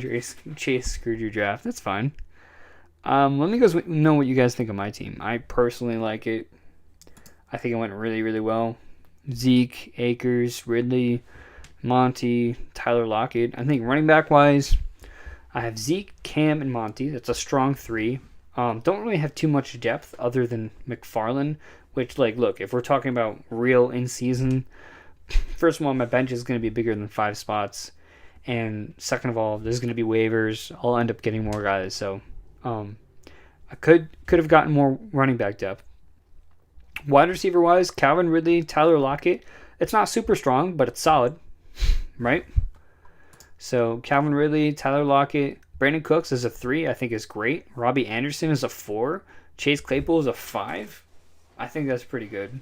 Chase screwed your draft. That's fine. Let me guys know what you guys think of my team. I personally like it. I think it went really, really well. Zeke, Akers, Ridley, Monty, Tyler Lockett. I think running back wise, I have Zeke, Cam, and Monty. That's a strong 3. Don't really have too much depth other than McFarland, which, look, if we're talking about real in-season, first of all, my bench is going to be bigger than 5 spots, and second of all, there's going to be waivers. I'll end up getting more guys, so I could have gotten more running back depth. Wide receiver-wise, Calvin Ridley, Tyler Lockett, it's not super strong, but it's solid, right? So Calvin Ridley, Tyler Lockett, Brandon Cooks is a 3, I think is great. Robbie Anderson is a 4. Chase Claypool is a 5. I think that's pretty good.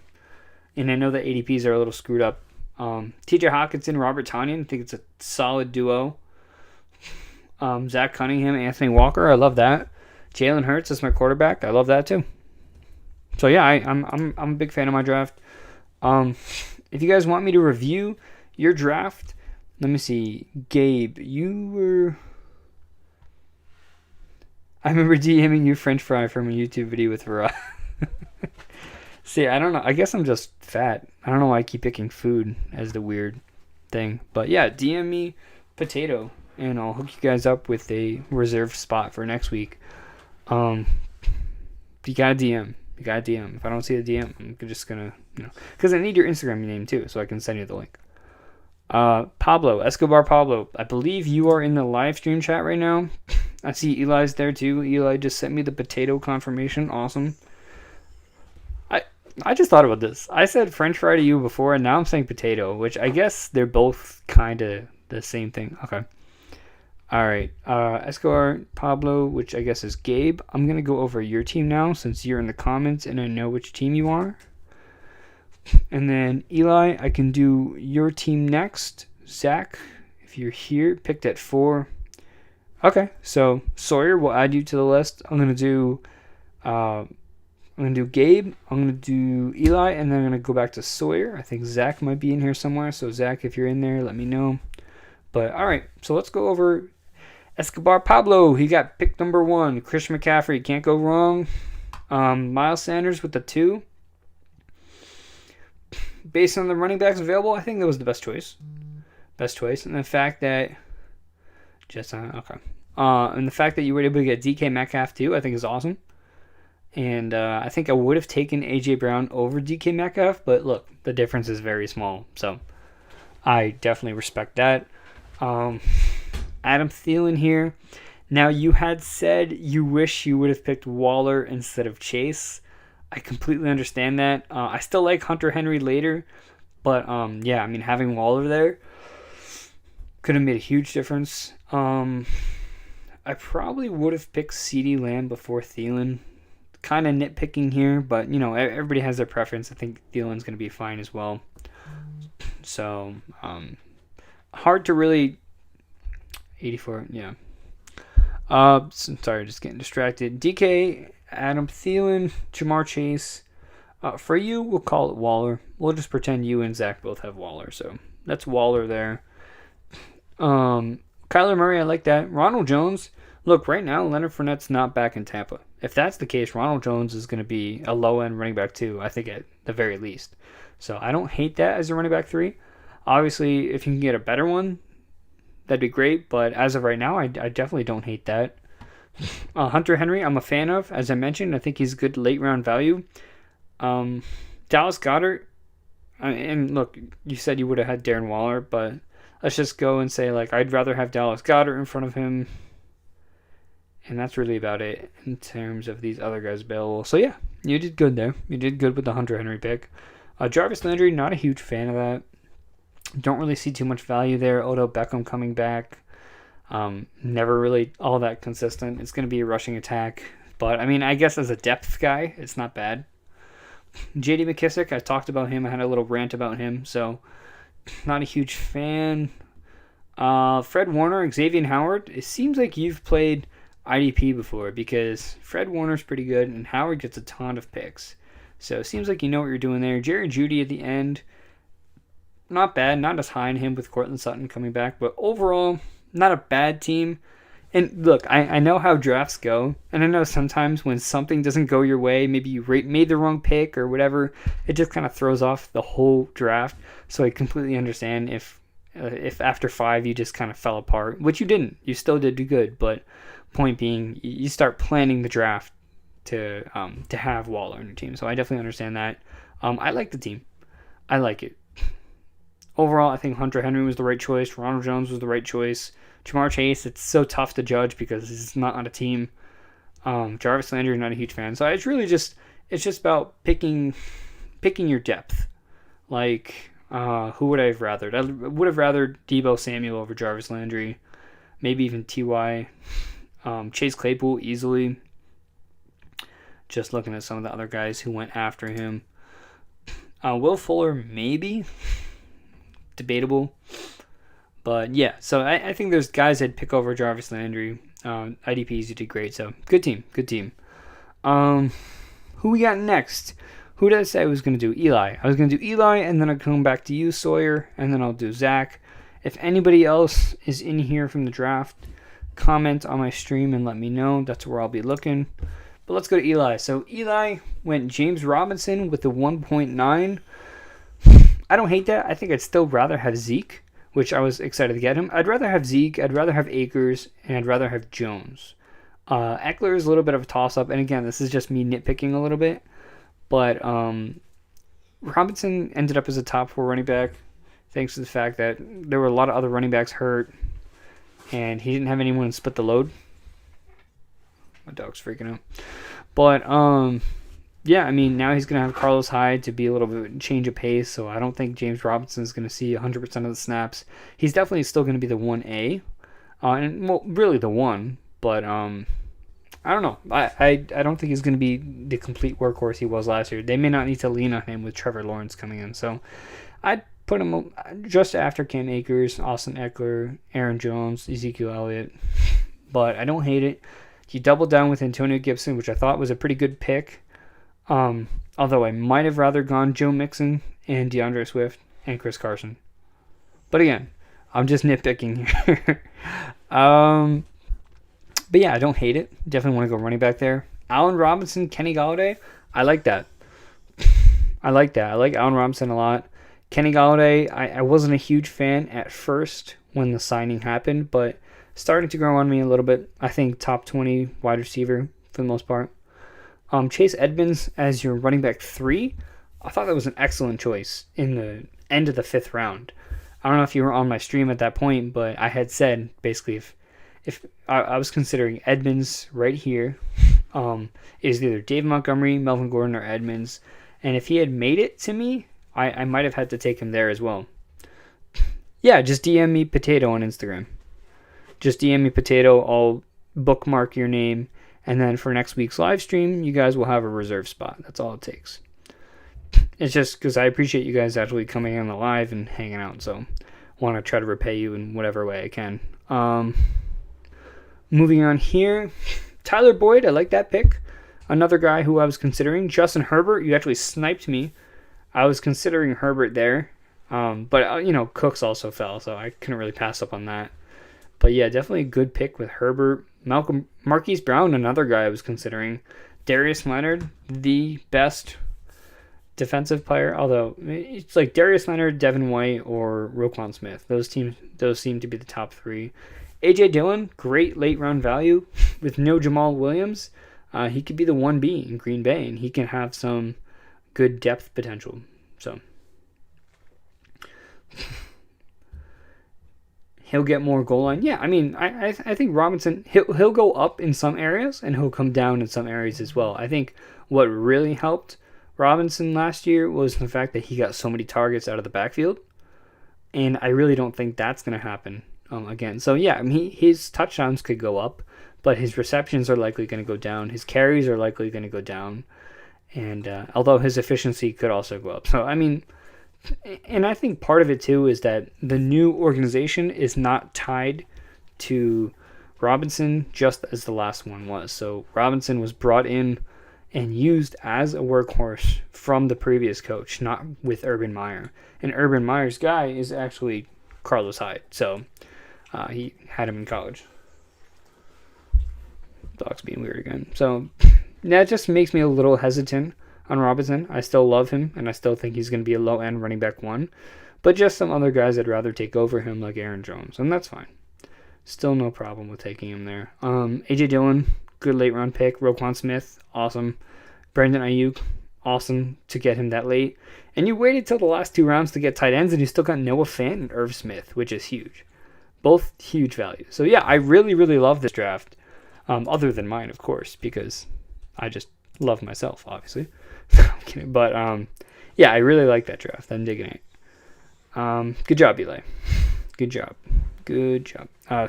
And I know the ADPs are a little screwed up. TJ Hawkinson, Robert Tonyan, I think it's a solid duo. Zach Cunningham, Anthony Walker, I love that. Jalen Hurts is my quarterback. I love that too. So yeah, I'm a big fan of my draft. If you guys want me to review your draft, let me see. Gabe, you were... I remember DMing you French fry from a YouTube video with Farah. See, I don't know. I guess I'm just fat. I don't know why I keep picking food as the weird thing. But yeah, DM me potato, and I'll hook you guys up with a reserved spot for next week. Um, you gotta DM. You gotta DM. If I don't see a DM, I'm just gonna, because I need your Instagram name too, so I can send you the link. Pablo, Escobar Pablo, I believe you are in the live stream chat right now. I see Eli's there too. Eli just sent me the potato confirmation. Awesome. I just thought about this. I said French fry to you before, and now I'm saying potato, which I guess they're both kind of the same thing. Okay. All right. Escobar Pablo, which I guess is Gabe. I'm going to go over your team now since you're in the comments and I know which team you are. And then Eli, I can do your team next. Zach, if you're here, picked at 4. Okay, so Sawyer, will add you to the list. I'm gonna do Gabe. I'm gonna do Eli, and then I'm gonna go back to Sawyer. I think Zach might be in here somewhere. So Zach, if you're in there, let me know. But all right, so let's go over Escobar Pablo. He got pick number 1. Christian McCaffrey, can't go wrong. Miles Sanders with the 2. Based on the running backs available, I think that was the best choice. And the fact that and the fact that you were able to get DK Metcalf too, I think is awesome. And I think I would have taken AJ Brown over DK Metcalf, but look, the difference is very small. So I definitely respect that. Adam Thielen here. Now, you had said you wish you would have picked Waller instead of Chase. I completely understand that. I still like Hunter Henry later, but yeah, I mean, having Waller there could have made a huge difference. I probably would have picked CeeDee Lamb before Thielen. Kind of nitpicking here, but everybody has their preference. I think Thielen's going to be fine as well. So hard to really 84, yeah. Sorry, just getting distracted. DK, Adam Thielen, Jamar Chase. For you, we'll call it Waller. We'll just pretend you and Zach both have Waller. So that's Waller there. Kyler Murray, I like that. Ronald Jones. Look, right now, Leonard Fournette's not back in Tampa. If that's the case, Ronald Jones is going to be a low-end running back too, I think, at the very least. So I don't hate that as a running back 3. Obviously, if you can get a better one, that'd be great. But as of right now, I definitely don't hate that. Hunter Henry, I'm a fan of. As I mentioned, I think he's good late-round value. Dallas Goedert, and look, you said you would have had Darren Waller, but let's just go and say, I'd rather have Dallas Goedert in front of him. And that's really about it in terms of these other guys available. So, yeah, you did good there. You did good with the Hunter Henry pick. Jarvis Landry, not a huge fan of that. Don't really see too much value there. Odell Beckham coming back. Never really all that consistent. It's going to be a rushing attack. But, I mean, I guess as a depth guy, it's not bad. J.D. McKissick, I talked about him. I had a little rant about him. So, not a huge fan. Fred Warner, Xavier Howard. It seems like you've played IDP before because Fred Warner's pretty good and Howard gets a ton of picks. So it seems like you know what you're doing there. Jerry Jeudy at the end, not bad. Not as high on him with Cortland Sutton coming back, but overall, not a bad team. And look, I know how drafts go, and I know sometimes when something doesn't go your way, maybe you made the wrong pick or whatever, it just kind of throws off the whole draft. So I completely understand if after 5 you just kind of fell apart, which you didn't. You still did do good, but point being, you start planning the draft to have Waller on your team. So I definitely understand that. I like the team. I like it. Overall, I think Hunter Henry was the right choice. Ronald Jones was the right choice. Jamar Chase, it's so tough to judge because he's not on a team. Jarvis Landry, not a huge fan. So it's really just about picking your depth. Who would I have rathered? I would have rathered Deebo Samuel over Jarvis Landry. Maybe even T.Y. Chase Claypool easily. Just looking at some of the other guys who went after him. Will Fuller, maybe. Debatable. But yeah, so I think there's guys I'd pick over Jarvis Landry. IDPs, you did great. So good team. Who we got next? Who did I say I was going to do? Eli. I was going to do Eli, and then I'll come back to you, Sawyer, and then I'll do Zach. If anybody else is in here from the draft, comment on my stream and let me know. That's where I'll be looking. But let's go to Eli. So Eli went James Robinson with the 1.9. I don't hate that. I think I'd still rather have Zeke, which I was excited to get him. I'd rather have Zeke, I'd rather have Akers, and I'd rather have Jones. Eckler is a little bit of a toss-up, and again, this is just me nitpicking a little bit, but Robinson ended up as a top 4 running back thanks to the fact that there were a lot of other running backs hurt, and he didn't have anyone to split the load. My dog's freaking out. But, yeah, I mean, now he's going to have Carlos Hyde to be a little bit change of pace, so I don't think James Robinson is going to see 100% of the snaps. He's definitely still going to be the 1A, and, well, really the 1, but I don't know. I don't think he's going to be the complete workhorse he was last year. They may not need to lean on him with Trevor Lawrence coming in, so I'd put him just after Cam Akers, Austin Eckler, Aaron Jones, Ezekiel Elliott, but I don't hate it. He doubled down with Antonio Gibson, which I thought was a pretty good pick. Although I might have rather gone Joe Mixon and DeAndre Swift and Chris Carson. But again, I'm just nitpicking here. But yeah, I don't hate it. Definitely want to go running back there. Allen Robinson, Kenny Golladay. I like that. I like Allen Robinson a lot. Kenny Golladay, I wasn't a huge fan at first when the signing happened, but starting to grow on me a little bit. I think top 20 wide receiver for the most part. Chase Edmonds as your running back 3. I thought that was an excellent choice in the end of the 5th round. I don't know if you were on my stream at that point, but I had said basically if I was considering Edmonds right here, is either Dave Montgomery, Melvin Gordon, or Edmonds. And if he had made it to me, I might have had to take him there as well. Yeah, just DM me Potato on Instagram. Just DM me Potato. I'll bookmark your name. And then for next week's live stream, you guys will have a reserve spot. That's all it takes. It's just because I appreciate you guys actually coming on the live and hanging out. So I want to try to repay you in whatever way I can. Moving on here. Tyler Boyd, I like that pick. Another guy who I was considering. Justin Herbert, you actually sniped me. I was considering Herbert there. But, Cooks also fell, so I couldn't really pass up on that. But yeah, definitely a good pick with Herbert. Marquise Brown, another guy I was considering. Darius Leonard, the best defensive player. Although it's like Darius Leonard, Devin White, or Roquan Smith. Those seem to be the top 3. A.J. Dillon, great late round value with no Jamal Williams. He could be the 1B in Green Bay, and he can have some good depth potential. So he'll get more goal line. Yeah, I mean, I think Robinson, he'll go up in some areas, and he'll come down in some areas as well. I think what really helped Robinson last year was the fact that he got so many targets out of the backfield, and I really don't think that's going to happen again. So yeah, I mean, his touchdowns could go up, but his receptions are likely going to go down. His carries are likely going to go down, and although his efficiency could also go up. So I mean, and I think part of it too is that the new organization is not tied to Robinson just as the last one was. So Robinson was brought in and used as a workhorse from the previous coach, not with Urban Meyer. And Urban Meyer's guy is actually Carlos Hyde. So he had him in college. Dog's being weird again. So that just makes me a little hesitant on Robinson. I still love him, and I still think he's going to be a low-end running back 1. But just some other guys I'd rather take over him, like Aaron Jones, and that's fine. Still no problem with taking him there. A.J. Dillon, good late-round pick. Roquan Smith, awesome. Brandon Ayuk, awesome to get him that late. And you waited till the last 2 rounds to get tight ends, and you still got Noah Fant and Irv Smith, which is huge. Both huge values. So yeah, I really, really love this draft. Other than mine, of course, because I just love myself, obviously. I'm kidding. But yeah, I really like that draft. I'm digging it. Good job, Eli. Good job.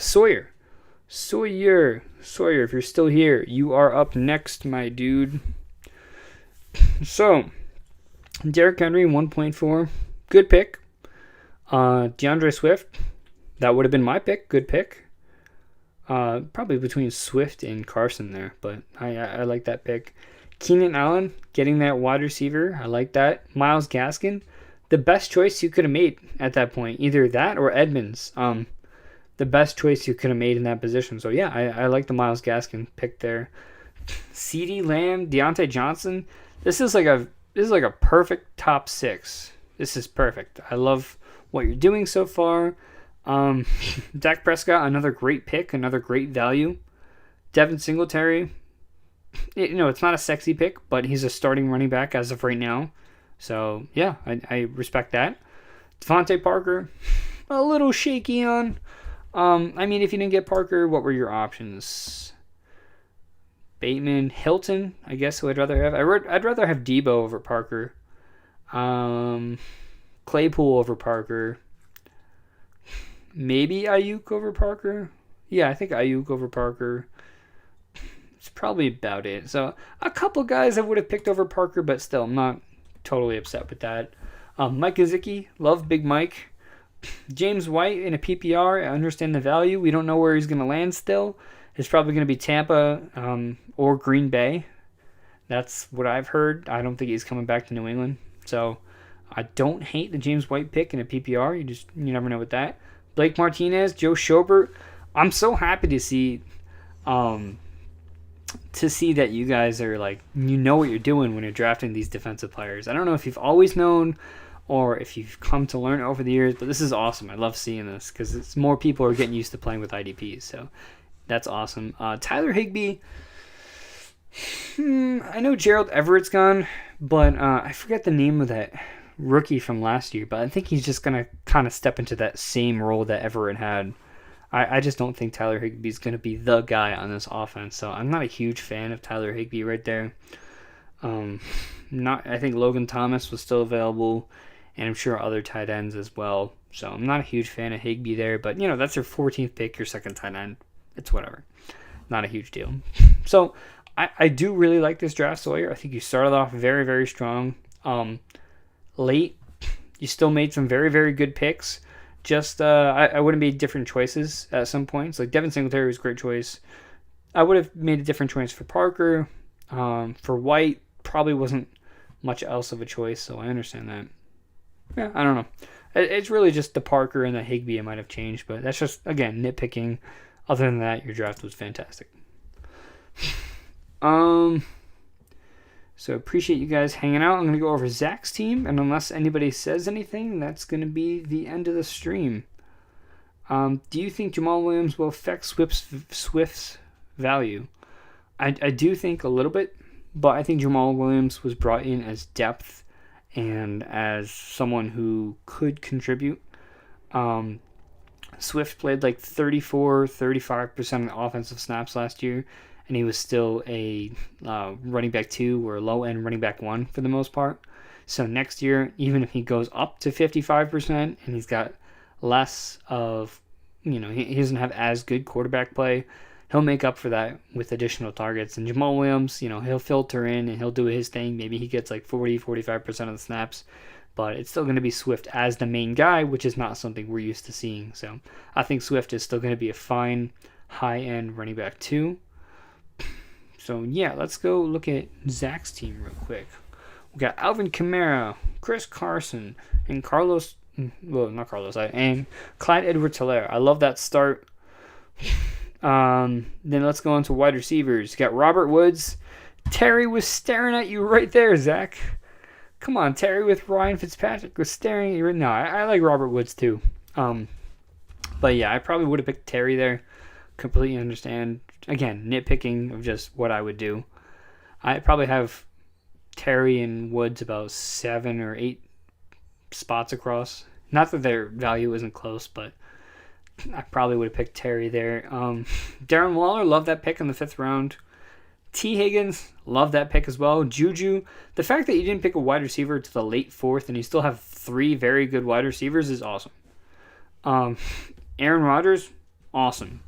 Sawyer, if you're still here, you are up next, my dude. So, Derrick Henry, 1.4. Good pick. DeAndre Swift, that would have been my pick. Good pick. Probably between Swift and Carson there, but I like that pick. Keenan Allen, getting that wide receiver, I like that. Myles Gaskin, the best choice you could have made at that point, either that or Edmonds. The best choice you could have made in that position. So yeah, I like the Myles Gaskin pick there. CeeDee Lamb, Deontay Johnson. This is like a perfect top 6. This is perfect. I love what you're doing so far. Dak Prescott, another great pick, another great value. Devin Singletary, it's not a sexy pick, but he's a starting running back as of right now. So, yeah, I respect that. Devontae Parker, a little shaky on. If you didn't get Parker, what were your options? Bateman, Hilton, I guess who I'd rather have. I'd rather have Debo over Parker. Claypool over Parker. Maybe Ayuk over Parker. Yeah, I think Ayuk over Parker. It's probably about it. So a couple guys I would have picked over Parker, but still, I'm not totally upset with that. Mike Gesicki, love Big Mike. James White in a PPR, I understand the value. We don't know where he's going to land still. It's probably going to be Tampa or Green Bay. That's what I've heard. I don't think he's coming back to New England. So I don't hate the James White pick in a PPR. You never know with that. Blake Martinez, Joe Schobert. I'm so happy to see that you guys are like, what you're doing when you're drafting these defensive players. I don't know if you've always known or if you've come to learn over the years, but this is awesome. I love seeing this because it's more people are getting used to playing with IDPs. So that's awesome. Tyler Higbee. I know Gerald Everett's gone, but I forget the name of that rookie from last year. But I think he's just going to kind of step into that same role that Everett had. I just don't think Tyler Higbee's going to be the guy on this offense. So I'm not a huge fan of Tyler Higbee right there. I think Logan Thomas was still available, and I'm sure other tight ends as well. So I'm not a huge fan of Higbee there. But, that's your 14th pick, your second tight end. It's whatever. Not a huge deal. So I do really like this draft, Sawyer. I think you started off very, very strong. Late, you still made some very, very good picks. Just I would have made different choices at some points. Like Devin Singletary was a great choice. I would have made a different choice for Parker. For White, probably wasn't much else of a choice, so I understand that. Yeah, I don't know. It's really just the Parker and the Higbee I might have changed, but that's just, again, nitpicking. Other than that, your draft was fantastic. So appreciate you guys hanging out. I'm going to go over Zach's team, and unless anybody says anything, that's going to be the end of the stream. Do you think Jamal Williams will affect Swift's value? I do think a little bit, but I think Jamal Williams was brought in as depth and as someone who could contribute. Swift played like 35% of the offensive snaps last year, and he was still a running back 2 or low-end running back 1 for the most part. So next year, even if he goes up to 55% and he's got less of, he doesn't have as good quarterback play, he'll make up for that with additional targets. And Jamal Williams, he'll filter in and he'll do his thing. Maybe he gets like 45% of the snaps. But it's still going to be Swift as the main guy, which is not something we're used to seeing. So I think Swift is still going to be a fine high-end running back 2. So yeah, let's go look at Zach's team real quick. We got Alvin Kamara, Chris Carson, and and Clyde Edwards-Helaire. I love that start. Then let's go on to wide receivers. You got Robert Woods. Terry was staring at you right there, Zach. Come on, Terry with Ryan Fitzpatrick was staring at you. No, I like Robert Woods too. But yeah, I probably would have picked Terry there. Completely understand. Again, nitpicking of just what I would do. I probably have Terry and Woods about 7 or 8 spots across. Not that their value isn't close, but I probably would have picked Terry there. Darren Waller, love that pick in the 5th round. T. Higgins, love that pick as well. Juju, the fact that you didn't pick a wide receiver to the late 4th and you still have 3 very good wide receivers is awesome. Aaron Rodgers, awesome.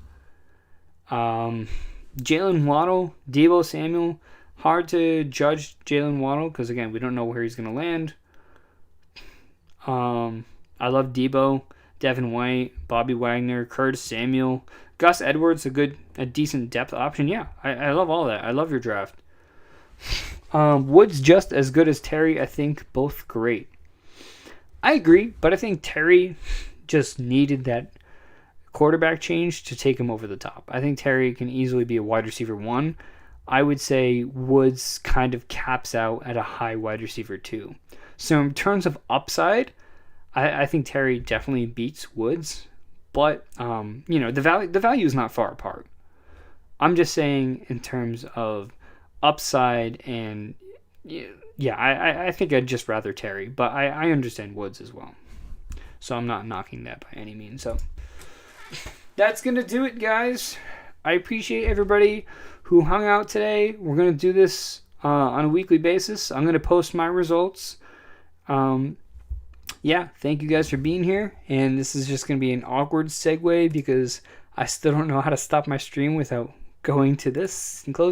Jalen Waddle, Deebo Samuel, hard to judge Jalen Waddle because, again, we don't know where he's going to land. I love Deebo, Devin White, Bobby Wagner, Curtis Samuel, Gus Edwards, a decent depth option. Yeah, I love all that. I love your draft. Woods just as good as Terry. I think both great. I agree, but I think Terry just needed that quarterback change to take him over the top. I think Terry can easily be a wide receiver 1. I would say Woods kind of caps out at a high wide receiver 2. So in terms of upside, I think Terry definitely beats Woods, but the value is not far apart. I'm just saying in terms of upside and I think I'd just rather Terry, but I understand Woods as well. So I'm not knocking that by any means. So that's going to do it, guys. I appreciate everybody who hung out today. We're going to do this on a weekly basis. I'm going to post my results. Thank you guys for being here. And this is just going to be an awkward segue because I still don't know how to stop my stream without going to this and closing.